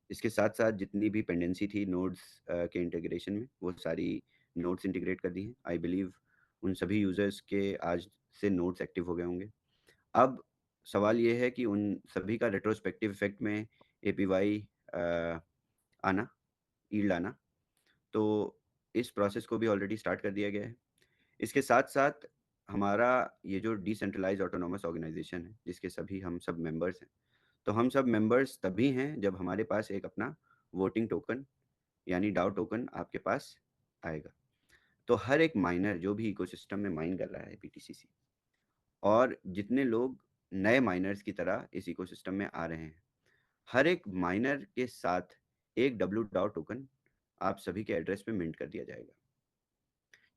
इसके साथ साथ जितनी भी पेंडेंसी थी नोड्स के इंटीग्रेशन में, वो सारी नोड्स इंटीग्रेट कर दी हैं। आई बिलीव उन सभी यूज़र्स के आज से नोड्स एक्टिव हो गए होंगे। अब सवाल ये है कि उन सभी का रेट्रोस्पेक्टिव इफेक्ट में APY आना, ईल्ड आना, तो इस प्रोसेस को भी ऑलरेडी स्टार्ट कर दिया गया है। इसके साथ साथ हमारा ये जो डिसेंट्रलाइज ऑटोनोमस ऑर्गेनाइजेशन है, जिसके सभी हम सब मेंबर्स हैं, तो हम सब मेंबर्स तभी हैं जब हमारे पास एक अपना वोटिंग टोकन यानी डाउ टोकन आपके पास आएगा। तो हर एक माइनर जो भी इकोसिस्टम में माइन कर रहा है BTCC, और जितने लोग नए माइनर्स की तरह इस इकोसिस्टम में आ रहे हैं, हर एक माइनर के साथ एक WDAO टोकन आप सभी के एड्रेस पे मिंट कर दिया जाएगा,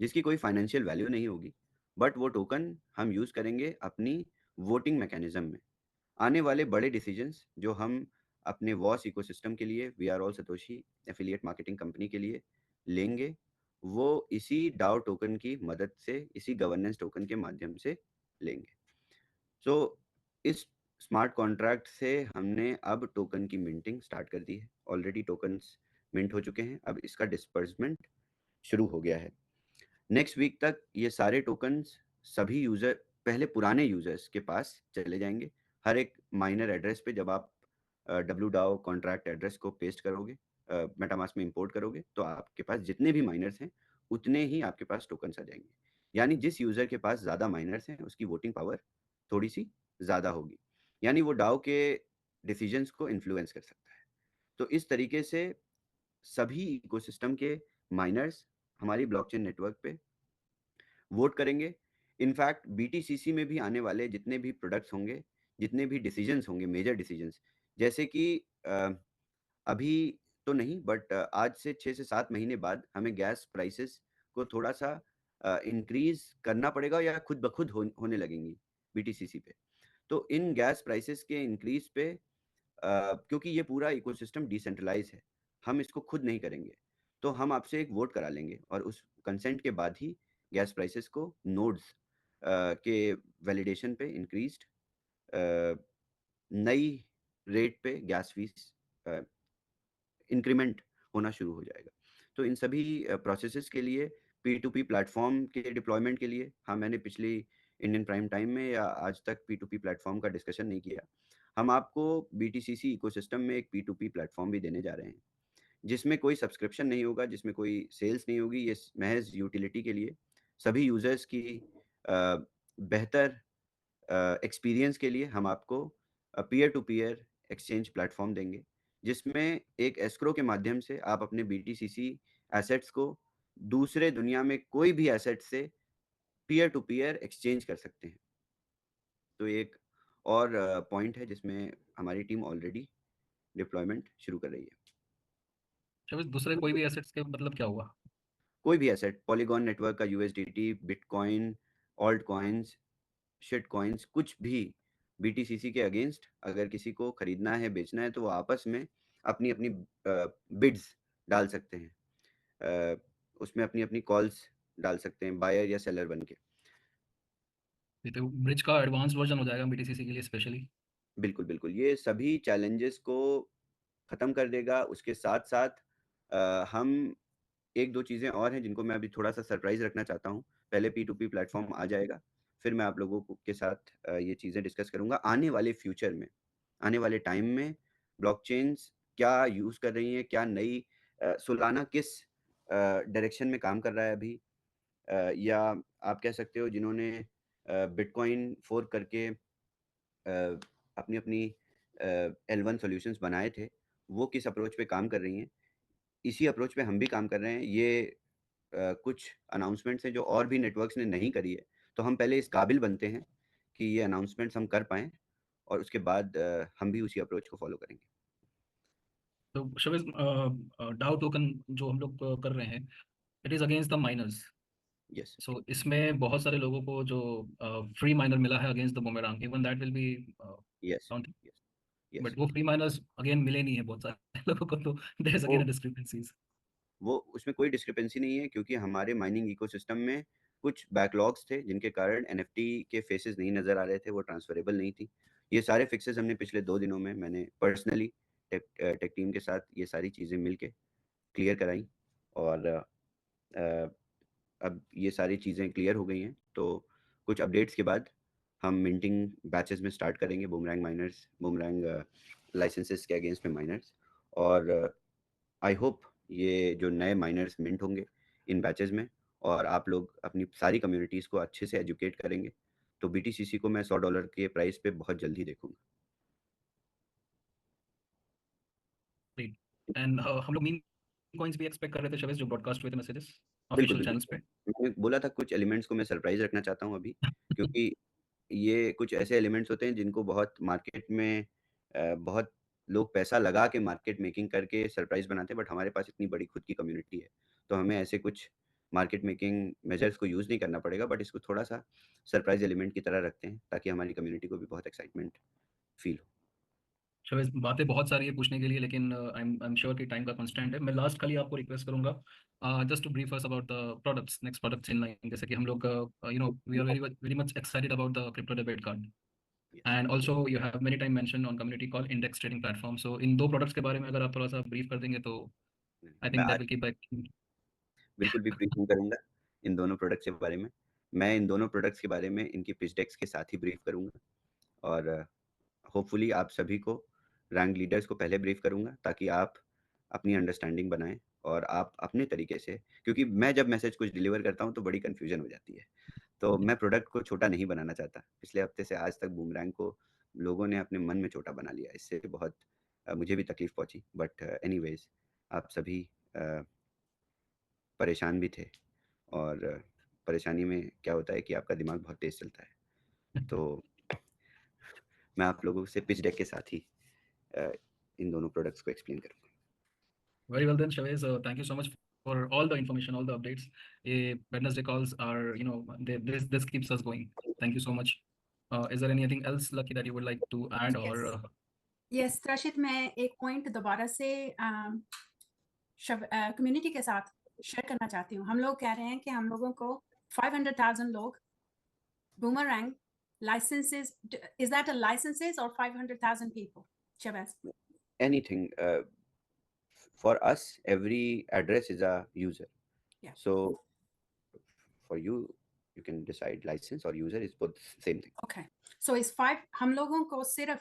जिसकी कोई फाइनेंशियल वैल्यू नहीं होगी, बट वो टोकन हम यूज़ करेंगे अपनी वोटिंग मैकेनिज्म में। आने वाले बड़े डिसीजंस जो हम अपने वॉस इकोसिस्टम के लिए, we are all Satoshi affiliate marketing company के लिए लेंगे, वो इसी डाओ टोकन की मदद से, इसी गवर्नेंस टोकन के माध्यम से लेंगे। सो इस स्मार्ट कॉन्ट्रैक्ट से हमने अब टोकन की मिंटिंग स्टार्ट कर दी है। ऑलरेडी टोकन्स मिंट हो चुके हैं, अब इसका डिस्पर्समेंट शुरू हो गया है। नेक्स्ट वीक तक ये सारे टोकन्स सभी यूज़र, पहले पुराने यूज़र्स के पास चले जाएंगे। हर एक माइनर एड्रेस पे जब आप WDAO कॉन्ट्रैक्ट एड्रेस को पेस्ट करोगे, मेटामास्क में इंपोर्ट करोगे, तो आपके पास जितने भी माइनर्स हैं उतने ही आपके पास टोकन्स आ जाएंगे। यानी जिस यूज़र के पास ज़्यादा माइनर्स हैं उसकी वोटिंग पावर थोड़ी सी ज़्यादा होगी, यानी वो डाओ के डिसीजंस को इन्फ्लुएंस कर सकता है। तो इस तरीके से सभी इकोसिस्टम के माइनर्स हमारी ब्लॉकचेन नेटवर्क पे वोट करेंगे। इनफैक्ट BTCC में भी आने वाले जितने भी प्रोडक्ट्स होंगे, जितने भी डिसीजंस होंगे, मेजर डिसीजंस, जैसे कि अभी तो नहीं, बट आज से 6 से 7 महीने बाद हमें गैस प्राइसेस को थोड़ा सा इंक्रीज करना पड़ेगा या खुद ब खुद होने लगेंगी BTCC पे। तो इन गैस प्राइसेस के इंक्रीज पे क्योंकि ये पूरा इकोसिस्टम डिसेंट्रलाइज है, हम इसको खुद नहीं करेंगे, तो हम आपसे एक वोट करा लेंगे और उस कंसेंट के बाद ही गैस प्राइसेस को नोड्स के वैलिडेशन पे इंक्रीज्ड नई रेट पे गैस फीस इंक्रीमेंट होना शुरू हो जाएगा। तो इन सभी प्रोसेसेस के लिए P2P प्लेटफॉर्म के डिप्लॉयमेंट के लिए, हाँ, मैंने पिछली इंडियन प्राइम टाइम में या आज तक P2P प्लेटफॉर्म का डिस्कशन नहीं किया। हम आपको BTCC इकोसिस्टम में एक P2P प्लेटफॉर्म भी देने जा रहे हैं, जिसमें कोई सब्सक्रिप्शन नहीं होगा, जिसमें कोई सेल्स नहीं होगी। ये महज यूटिलिटी के लिए, सभी यूजर्स की बेहतर एक्सपीरियंस के लिए हम आपको peer to peer exchange platform देंगे, जिसमें एक एस्क्रो के माध्यम से आप अपने BTCC एसेट्स को दूसरे दुनिया में कोई भी एसेट से पीयर टू पीयर एक्सचेंज कर सकते हैं। तो एक और पॉइंट है जिसमें हमारी टीम ऑलरेडी डिप्लॉयमेंट शुरू कर रही है। शायद दूसरे कोई भी एसेट्स के मतलब क्या हुआ? कोई भी एसेट, पॉलीगॉन नेटवर्क का USDT, bitcoin, alt coins, shit coins, कुछ भी BTCC के अगेंस्ट अगर किसी को खरीदना है, बेचना है, तो वो आपस में अपनी अपनी बिड्स डाल सकते हैं, उसमें अपनी अपनी कॉल्स डाल सकते हैं, बायर या सेलर बन के। ये तो ब्रिज का एडवांस वर्जन हो जाएगा BTCC के लिए स्पेशली। बिल्कुल बिल्कुल, ये सभी चैलेंजेस को ख़त्म कर देगा। उसके साथ साथ हम एक दो चीज़ें और हैं जिनको मैं अभी थोड़ा सा सरप्राइज रखना चाहता हूँ। पहले P2P प्लेटफॉर्म आ जाएगा, फिर मैं आप लोगों के साथ ये चीज़ें डिस्कस करूँगा। आने वाले फ्यूचर में, आने वाले टाइम में ब्लॉकचेन्स क्या यूज़ कर रही हैं, क्या नई सोलाना किस डायरेक्शन में काम कर रहा है अभी, या आप कह सकते हो जिन्होंने बिटकॉइन फोर्क करके अपनी अपनी L1 सॉल्यूशंस बनाए थे, वो किस अप्रोच पे काम कर रही हैं। इसी अप्रोच पे हम भी काम कर रहे हैं। ये कुछ अनाउंसमेंट्स हैं जो और भी नेटवर्क्स ने नहीं करी है, तो हम पहले इस काबिल बनते हैं कि ये अनाउंसमेंट्स हम कर पाएँ और उसके बाद हम भी उसी अप्रोच को फॉलो करेंगे। तो शबीज, डाउ टोकन जो हम लोग कर रहे हैं, it is against the miners. Yes, so इसमें बहुत सारे लोगों को जो फ्री माइनर मिला है against the boomerang, even that will be yes, counted, yes, yes. But वो फ्री माइनर्स अगेन मिले नहीं है बहुत सारे लोगों को, तो there is again a discrepancies. वो उसमें कोई डिस्क्रिपेंसी नहीं है, क्योंकि हमारे माइनिंग इकोसिस्टम में कुछ बैकलॉग्स थे जिनके कारण NFT के फेसेस नहीं नज़र आ रहे थे, वो ट्रांसफरेबल नहीं थी। ये सारे फिक्सेस हमने पिछले 2 दिनों में, मैंने पर्सनली टेक टीम के साथ ये सारी चीज़ें मिलके क्लियर कराई और अ, अब ये सारी चीज़ें क्लियर हो गई हैं। तो कुछ अपडेट्स के बाद हम मिंटिंग बैचेस में स्टार्ट करेंगे बूमरैंग लाइसेंसेस के अगेंस्ट में माइनर्स, और आई होप ये जो नए माइनर्स मिंट होंगे इन बैचेस में, और आप लोग अपनी सारी कम्युनिटीज़ को अच्छे से एजुकेट करेंगे, तो BTCC को मैं $100 के प्राइस पे बहुत जल्दी देखूंगा। एंड हम लोग मीम कॉइंस भी एक्सपेक्ट कर रहे थे शबीज, जो ब्रॉडकास्ट हुए थे मैसेजेस बिल्कुल ऑफिशियल बिल्कुल, चैनल्स पे। मैंने बोला था कुछ एलिमेंट्स को मैं सरप्राइज रखना चाहता हूँ अभी, क्योंकि ये कुछ ऐसे एलिमेंट्स होते हैं जिनको बहुत मार्केट में बहुत लोग पैसा लगा के मार्केट मेकिंग करके सरप्राइज बनाते हैं, बट हमारे पास इतनी बड़ी खुद की कम्युनिटी है, तो हमें ऐसे कुछ मार्केट मेकिंग मेजर्स को यूज़ नहीं करना पड़ेगा, बट इसको थोड़ा सा सरप्राइज एलिमेंट की तरह रखते हैं ताकि हमारी कम्युनिटी को भी बहुत एक्साइटमेंट फील हो। शोएब, बातें बहुत सारी है पूछने के लिए, लेकिन आई एम श्योर कि टाइम का कंस्टेंट है। मैं लास्ट खाली आपको रिक्वेस्ट करूंगा just to brief us about the products, next products in line. जैसे कि हम लोग we are very much excited about the crypto debit card, and also you have many time mention on community call index trading platform. So in दो products के बारे में अगर आप थोड़ा सा ब्रीफ कर देंगे तो आई मैं थिंक दैट आज विल कीप बैक। बिल्कुल भी ब्रीफिंग करूंगा इन दोनों प्रोडक्ट्स के बारे में। मैं इन दोनों प्रोडक्ट्स के बारे में इनकी पिच डेक्स के साथ ही ब्रीफ करूंगा, और होपफुली आप सभी को रैंक लीडर्स को पहले ब्रीफ करूंगा ताकि आप अपनी अंडरस्टैंडिंग बनाएं और आप अपने तरीके से, क्योंकि मैं जब मैसेज कुछ डिलीवर करता हूं तो बड़ी कन्फ्यूजन हो जाती है, तो मैं प्रोडक्ट को छोटा नहीं बनाना चाहता। पिछले हफ्ते से आज तक बूमरैंग को लोगों ने अपने मन में छोटा बना लिया, इससे बहुत मुझे भी तकलीफ पहुंची, बट एनीवेज आप सभी परेशान भी थे, और परेशानी में क्या होता है कि आपका दिमाग बहुत तेज चलता है, तो मैं आप लोगों से पिच डेक के साथ ही इन दोनों प्रोडक्ट्स को एक्सप्लेन करूंगा। Very well then, Shavez. Thank you so much for all the information, all the updates. Wednesday calls are, this keeps us going. Thank you so much. Is there anything else, Lucky, that you would like to add, or? Yes, Rashid, मैं एक point दोबारा से community के साथ share करना चाहती हूँ। हम लोग कह रहे हैं कि हम लोगों को 500,000 लोग boomerang licenses. Is that a licenses or 500,000 people? Shabazz? Anything. For us, every address is a user. Yeah. So for you, you can decide license or user is both same thing. Okay. So is 5, हम लोगों को सिर्फ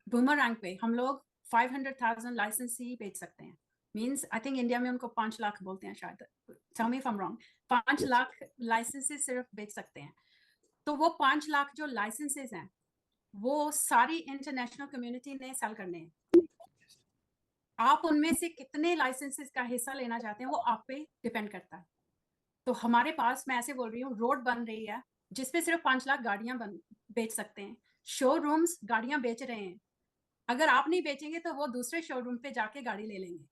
boomerang पे हम लोग 500,000 licence ही बेच सकते हैं। Means I think इंडिया में उनको 5 लाख बोलते हैं शायद। Tell me if I'm wrong. 5 lakh licenses सिर्फ बेच सकते हैं। तो वो 5 लाख जो लाइसेंसेस हैं वो सारी इंटरनेशनल कम्युनिटी ने सेल करने हैं। आप उनमें से कितने लाइसेंसेस का हिस्सा लेना चाहते हैं वो आप पे डिपेंड करता है। तो हमारे पास, मैं ऐसे बोल रही हूँ, रोड बन रही है जिसपे सिर्फ 5 लाख गाड़ियां बेच सकते हैं। शोरूम्स गाड़ियां बेच रहे हैं, अगर आप नहीं बेचेंगे तो वो दूसरे शोरूम पे जाके गाड़ी ले लेंगे।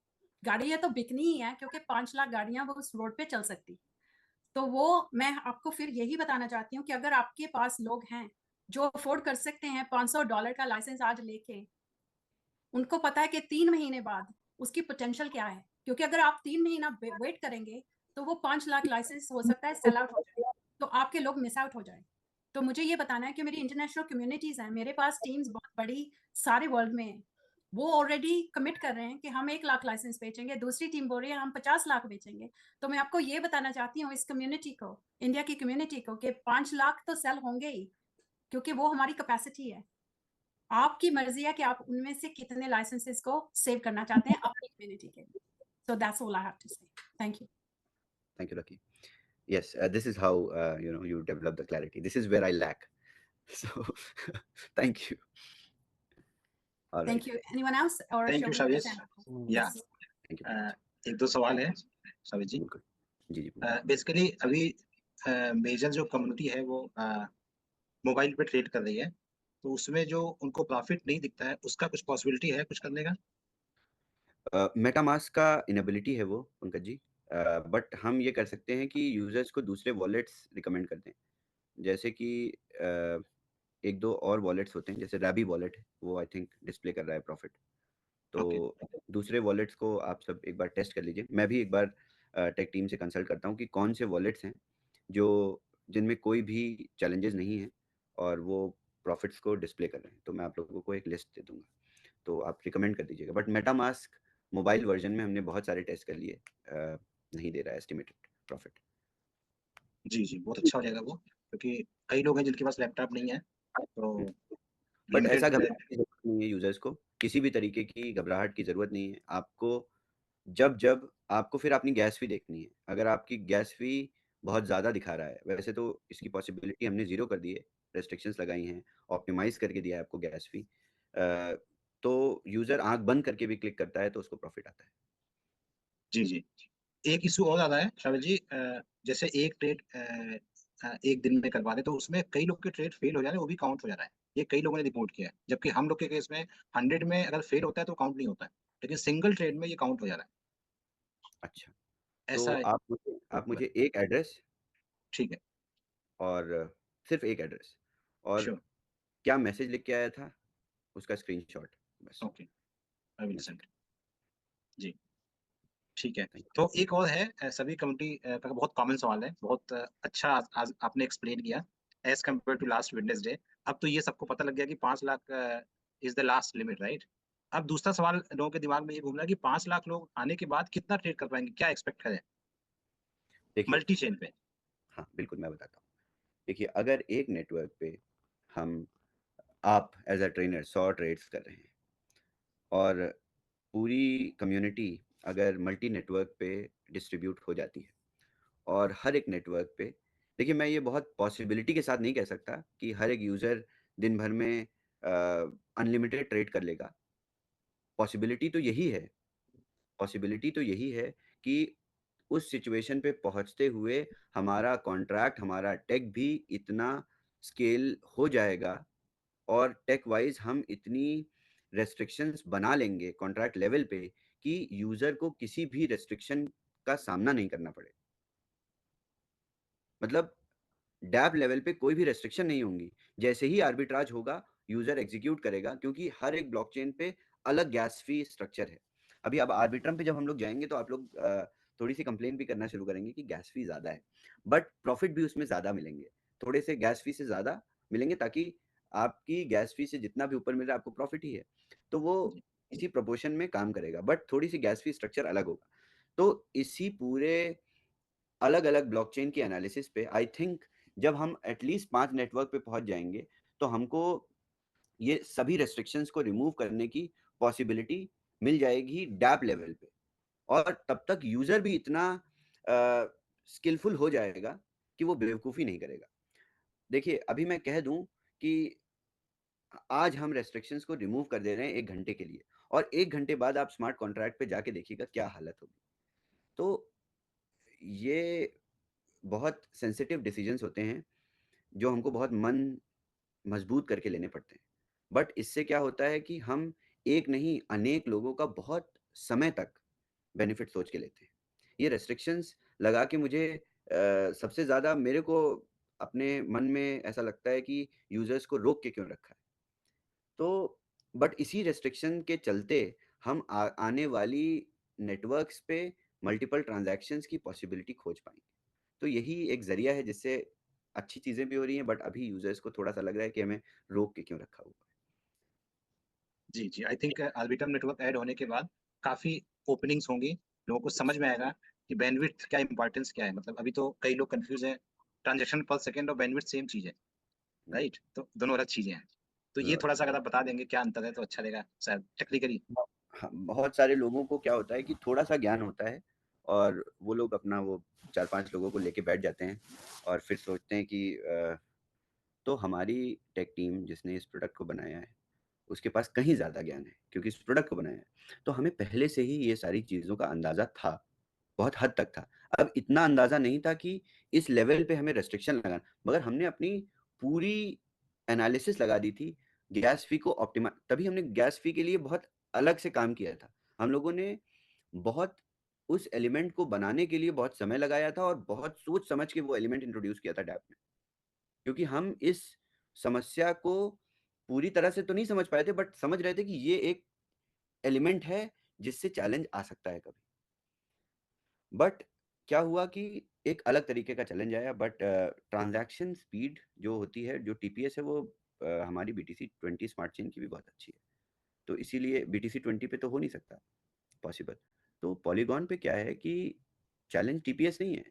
गाड़ी है तो बिकनी ही है, क्योंकि 5 लाख गाड़ियां वो उस रोड पे चल सकती। तो वो मैं आपको फिर यही बताना चाहती हूँ कि अगर आपके पास लोग हैं जो अफोर्ड कर सकते हैं $500 का लाइसेंस आज लेके, उनको पता है कि 3 महीने बाद उसकी पोटेंशियल क्या है, क्योंकि अगर आप 3 महीना वेट करेंगे तो वो 5 लाख लाइसेंस हो सकता है सेल आउट हो जाए, तो आपके लोग मिस आउट हो जाए। तो मुझे ये बताना है कि मेरी इंटरनेशनल कम्युनिटीज हैं, मेरे पास टीम्स बहुत बड़ी सारे वर्ल्ड में है, वो ऑलरेडी कमिट कर रहे हैं कि हम 1 लाख लाइसेंस बेचेंगे, दूसरी टीम बोल रही है हम 50 लाख बेचेंगे। तो मैं आपको ये बताना चाहती हूँ इस कम्युनिटी को, इंडिया की कम्युनिटी को, कि 5 लाख तो सेल होंगे ही, क्योंकि वो हमारी कैपेसिटी है। आपकी मर्जी है कि आप उनमें से कितने लाइसेंसेस को सेव करना चाहते हैं अपनी कम्युनिटी के लिए। So that's all I have to say. Thank you. Thank you, Lucky. Yes, this is how you develop the clarity. This is where I lack. So thank you. All right. Thank you. Anyone else? Or Thank you, shall we Shaviz. present? Yeah. Thank you. एक दो सवाल है शाविज जी। बिल्कुल जी। Basically अभी major जो community है वो mobile पे ट्रेड कर रही है, तो उसमें जो उनको प्रॉफिट नहीं दिखता है उसका कुछ पॉसिबिलिटी है कुछ करने का? मेटामास्क का इनेबिलिटी है वो पंकज जी, बट हम ये कर सकते हैं कि यूजर्स को दूसरे वॉलेट्स रिकमेंड कर दें। जैसे कि एक दो और वॉलेट्स होते हैं, जैसे रैबी वॉलेट है, वो आई थिंक डिस्प्ले कर रहा है प्रॉफिट। तो दूसरे वॉलेट्स को आप सब एक बार टेस्ट कर लीजिए। मैं भी एक बार टेक टीम से कंसल्ट करता हूँ कि कौन से वॉलेट्स हैं जिनमें कोई भी चैलेंजेस नहीं है और वो प्रॉफिट्स को डिस्प्ले कर रहे हैं। तो मैं आप लोगों को एक लिस्ट दे दूंगा, तो आप रिकमेंड कर दीजिएगा। बट मेटामास्क मोबाइल वर्जन में हमने बहुत सारे टेस्ट कर लिए, नहीं दे रहा है एस्टिमेटेड प्रॉफिट। जी जी, बहुत अच्छा हो जाएगा वो, क्योंकि कई लोग हैं जिनके पास लैपटॉप नहीं है, तो बट ऐसा घबराहट की जरूरत नहीं है यूजर्स को, किसी भी तरीके की घबराहट की जरूरत नहीं है आपको। जब आपको फिर अपनी गैस फी देखनी है, अगर आपकी गैस फी बहुत ज़्यादा दिखा रहा है, वैसे तो इसकी पॉसिबिलिटी हमने ज़ीरो कर दी है, रेस्ट्रिक्शंस लगाई हैं, ऑप्टिमाइज करके दिया है आपको गैस फी, तो यूज़र आंख बंद करके भी क्लिक करता है तो उसको प्रॉफिट आता है। जी जी, एक इशू और आ रहा है शाविज जी, जैसे एक ट्रेड एक दिन में करवा दे तो उसमें कई लोग के ट्रेड फेल हो जा रहे हैं, वो भी काउंट हो जा रहा है। ये कई लोगों ने रिपोर्ट किया है, जबकि हम लोग के केस में 100 में अगर फेल होता है तो काउंट नहीं होता है, लेकिन सिंगल ट्रेड में ये काउंट हो जा रहा है। अच्छा, तो ऐसा है। आप मुझे एक एड्रेस ठीक है, और सिर्फ एक एड्रेस और श्योर, क्या मैसेज लिख के आया था उसका स्क्रीनशॉट बस ओके, आई विल मैं सेंड। चाहिए। जी, ठीक है। थैंक तो एक और है, सभी कम्युनिटी का बहुत कॉमन सवाल है, बहुत अच्छा आज आपने एक्सप्लेन किया as compare to last Wednesday. अब तो ये सबको पता लग गया कि 5 lakh is the last limit, right? अब दूसरा सवाल लोगों के दिमाग में ये घूम रहा है कि 5 लाख लोग आने के बाद कितना ट्रेड कर पाएंगे, क्या एक्सपेक्ट करें देखिए मल्टी चेन पे? हाँ बिल्कुल मैं बताता हूँ। देखिए अगर एक नेटवर्क पे हम आप एज अ ट्रेनर 100 ट्रेड्स कर रहे हैं और पूरी कम्युनिटी अगर मल्टी नेटवर्क पे डिस्ट्रीब्यूट हो जाती है और हर एक नेटवर्क पे देखिए मैं ये बहुत पॉसिबिलिटी के साथ नहीं कह सकता कि हर एक यूज़र दिन भर में अनलिमिटेड ट्रेड कर लेगा। पॉसिबिलिटी तो यही है पॉसिबिलिटी तो यही है कि उस सिचुएशन पे पहुंचते हुए हमारा कॉन्ट्रैक्ट हमारा टेक भी इतना स्केल हो जाएगा और टेक वाइज हम इतनी रेस्ट्रिक्शंस बना लेंगे कॉन्ट्रैक्ट लेवल पे कि यूज़र को किसी भी रेस्ट्रिक्शन का सामना नहीं करना पड़े। मतलब डैप लेवल पे कोई भी रेस्ट्रिक्शन नहीं होंगी। जैसे ही आर्बिट्राज होगा यूजर एग्जीक्यूट करेगा क्योंकि हर एक ब्लॉकचेन पे अलग गैस फी स्ट्रक्चर है। अभी अब आर्बिट्रम पे जब हम लोग जाएंगे तो आप लोग थोड़ी सी कंप्लेन भी करना शुरू करेंगे कि गैस फी ज़्यादा है, बट प्रॉफिट भी उसमें ज़्यादा मिलेंगे। थोड़े से गैस फी से ज़्यादा मिलेंगे ताकि आपकी गैस फी से जितना भी ऊपर मिल रहा है आपको प्रॉफिट ही है, तो वो इसी प्रोपोर्शन में काम करेगा, बट थोड़ी सी गैस फी स्ट्रक्चर अलग होगा। तो इसी पूरे अलग अलग ब्लॉकचेन की एनालिसिस पे आई थिंक जब हम एटलीस्ट 5 नेटवर्क पे पहुंच जाएंगे तो हमको ये सभी रेस्ट्रिक्शंस को रिमूव करने की पॉसिबिलिटी मिल जाएगी डैप लेवल पे, और तब तक यूजर भी इतना स्किलफुल हो जाएगा कि वो बेवकूफ़ी नहीं करेगा। देखिए अभी मैं कह दूं कि आज हम रेस्ट्रिक्शंस को रिमूव कर दे रहे हैं 1 घंटे के लिए, और 1 घंटे बाद आप स्मार्ट कॉन्ट्रैक्ट पे जाके देखिएगा क्या हालत होगी। तो ये बहुत सेंसिटिव डिसीजंस होते हैं जो हमको बहुत मन मजबूत करके लेने पड़ते हैं, बट इससे क्या होता है कि हम एक नहीं अनेक लोगों का बहुत समय तक बेनिफिट सोच के लेते हैं। ये रेस्ट्रिक्शंस लगा के मुझे सबसे ज़्यादा मेरे को अपने मन में ऐसा लगता है कि यूजर्स को रोक के क्यों रखा है। तो बट इसी रेस्ट्रिक्शन के चलते हम आने वाली नेटवर्क्स पे मल्टीपल ट्रांजैक्शंस की पॉसिबिलिटी खोज पाएंगे। तो यही एक जरिया है जिससे अच्छी चीज़ें भी हो रही हैं, बट अभी यूजर्स को थोड़ा सा लग रहा है कि हमें रोक के क्यों रखा हुआ है। जी, जी, I think Arbitrum network add होने के बाद काफ़ी ओपनिंग्स होंगी, लोगों को समझ में आएगा कि बैंडविड्थ क्या इंपॉर्टेंस क्या है। मतलब अभी तो कई लोग कन्फ्यूज़ हैं, ट्रांज़ैक्शन पर सेकंड और बैंडविड्थ सेम चीज़ है, राइट? तो दोनों अलग चीज़ें हैं। तो ये थोड़ा-सा अगर आप बता देंगे क्या अंतर है तो अच्छा रहेगा शायद टेक्निकली। हाँ, बहुत सारे लोगों को क्या होता है कि थोड़ा सा ज्ञान होता है और वो लोग अपना वो 4-5 लोगों को लेके बैठ जाते हैं और फिर सोचते हैं कि तो हमारी टेक टीम जिसने इस प्रोडक्ट को बनाया है उसके पास कहीं ज़्यादा ज्ञान है क्योंकि इस प्रोडक्ट को बनाया है, तो हमें पहले से ही ये सारी चीज़ों का अंदाज़ा था, बहुत हद तक था। अब इतना अंदाज़ा नहीं था कि इस लेवल पे हमें रेस्ट्रिक्शन लगाना, मगर हमने अपनी पूरी एनालिसिस लगा दी थी गैस फी को तभी हमने गैस फी के लिए बहुत अलग से काम किया था। हम लोगों ने बहुत उस एलिमेंट को बनाने के लिए बहुत समय लगाया था और बहुत सोच समझ के वो एलिमेंट इंट्रोड्यूस किया था डैप में, क्योंकि हम इस समस्या को पूरी तरह से तो नहीं समझ पाए थे, बट समझ रहे थे कि ये एक एलिमेंट है जिससे चैलेंज आ सकता है कभी। बट क्या हुआ कि एक अलग तरीके का चैलेंज आया, बट ट्रांजैक्शन स्पीड जो होती है, जो टीपीएस है, वो हमारी BTC20 स्मार्ट चेन की भी बहुत अच्छी है, तो इसीलिए BTC20 पे तो हो नहीं सकता पॉसिबल। तो पॉलीगॉन पे क्या है कि चैलेंज टीपीएस नहीं है,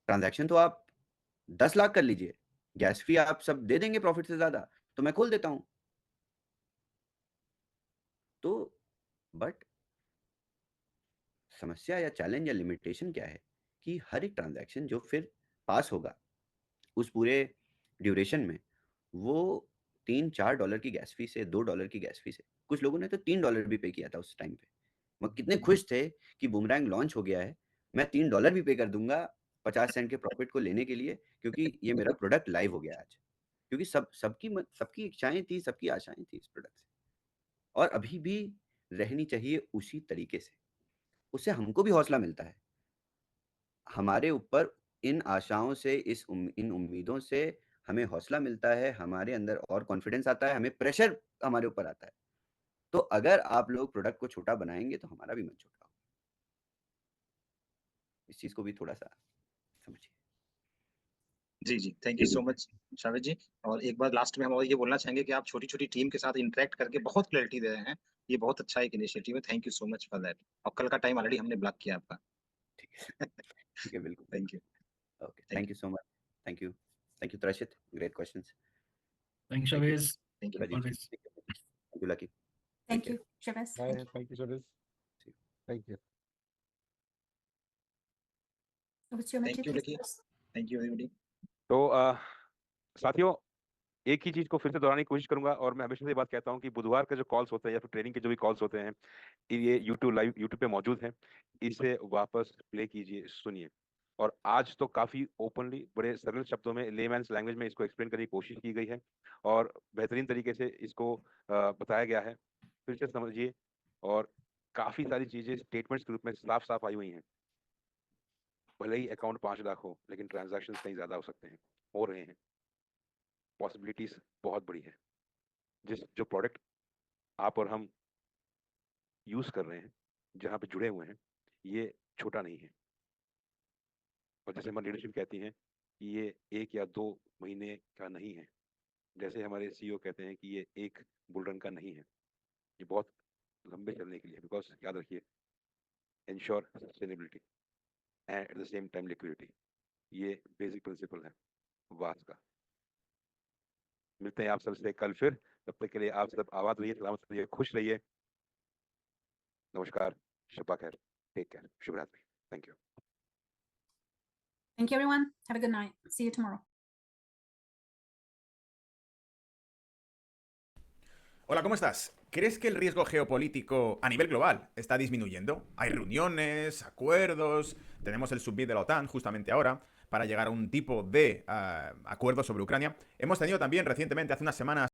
ट्रांजैक्शन तो आप 10 लाख कर लीजिए, गैस फी आप सब दे देंगे प्रॉफिट से ज़्यादा, तो मैं खोल देता हूँ। तो बट समस्या या चैलेंज या लिमिटेशन क्या है कि हर एक ट्रांजैक्शन जो फिर पास होगा उस पूरे ड्यूरेशन में, वो $3-4 की गैस फी से, $2 की गैस फी से, कुछ लोगों ने तो $3 भी पे किया था उस टाइम पे। वो कितने खुश थे कि बूमरैंग लॉन्च हो गया है, मैं $3 भी पे कर दूंगा 50 सेंट के प्रॉफिट को लेने के लिए, क्योंकि ये मेरा प्रोडक्ट लाइव हो गया आज, क्योंकि सबकी इच्छाएं थी, सबकी आशाएं थी इस प्रोडक्ट से, और अभी भी रहनी चाहिए उसी तरीके से। उससे हमको भी हौसला मिलता है, हमारे ऊपर इन आशाओं से, इन उम्मीदों से हमें हौसला मिलता है, हमारे अंदर और कॉन्फिडेंस आता है, हमें प्रेशर हमारे ऊपर आता है। तो अगर आप लोग प्रोडक्ट को छोटा बनाएंगे तो हमारा भी मन छोटा होगा। इस चीज को भी थोड़ा सा समझिए। जी जी, थैंक यू सो मच शावेद जी। और एक बार लास्ट में हम और ये बोलना चाहेंगे कि आप छोटी छोटी टीम के साथ इंटरेक्ट करके बहुत क्लैरिटी दे रहे हैं, ये बहुत अच्छा एक इनिशिएटिव है। Thank you so much for that. और कल का टाइम ऑलरेडी हमने ब्लॉक किया आपका। ठीक है, बिल्कुल। Thank you. Okay, thank you so much. Thank you Trashit, great questions. Thank you, Shabez. Thank you. Always. Thank you Lucky. Thank you, Shabazz. Bye. Thank you. Thank you, Shabazz. Thank you. Over to you, Thank Majid, you, please Lucky. close. Thank you everybody. तो साथियों, एक ही चीज को फिर से दोहराने की कोशिश करूंगा, और मैं हमेशा से बात कहता हूं कि बुधवार के जो कॉल्स होते हैं या फिर ट्रेनिंग के जो भी कॉल्स होते हैं, ये यूट्यूब पे मौजूद है, इसे वापस प्ले कीजिए, सुनिए। और आज तो काफी ओपनली, बड़े सरल शब्दों में, लेमैन्स लैंग्वेज में इसको एक्सप्लेन करने की कोशिश की गई है, और बेहतरीन तरीके से इसको बताया गया है। फिर से समझिए, और काफी सारी चीजें स्टेटमेंट्स के रूप में साफ साफ आई हुई हैं। भले ही अकाउंट 5 लाख हो, लेकिन ट्रांजैक्शंस कहीं ज्यादा हो सकते हैं, हो रहे हैं, पॉसिबिलिटीज बहुत बड़ी है। जो प्रोडक्ट आप और हम यूज कर रहे हैं, जहाँ पे जुड़े हुए हैं, ये छोटा नहीं है। और जैसे हमारी लीडरशिप कहती है कि ये 1 या 2 महीने का नहीं है, जैसे हमारे सीईओ कहते हैं कि ये एक बुल रन का नहीं है, ये बहुत लंबे चलने के लिए। बिकॉज याद रखिए, ensure sustainability and eight the same time liquidity, ये बेसिक प्रिंसिपल है वास का। मिलते हैं आप सबसे कल फिर, तब तक के लिए आप सब आबाद रहिए, सलामत रहिए, खुश रहिए। नमस्कार, शब्बा खैर, टेक केयर, शुभ रात्रि, thank you. Thank you, everyone. Have a good night. See you tomorrow. Hola, ¿cómo estás? ¿Crees que el riesgo geopolítico a nivel global está disminuyendo? Hay reuniones, acuerdos, tenemos el summit de la OTAN justamente ahora para llegar a un tipo de acuerdo sobre Ucrania. Hemos tenido también recientemente, hace unas semanas,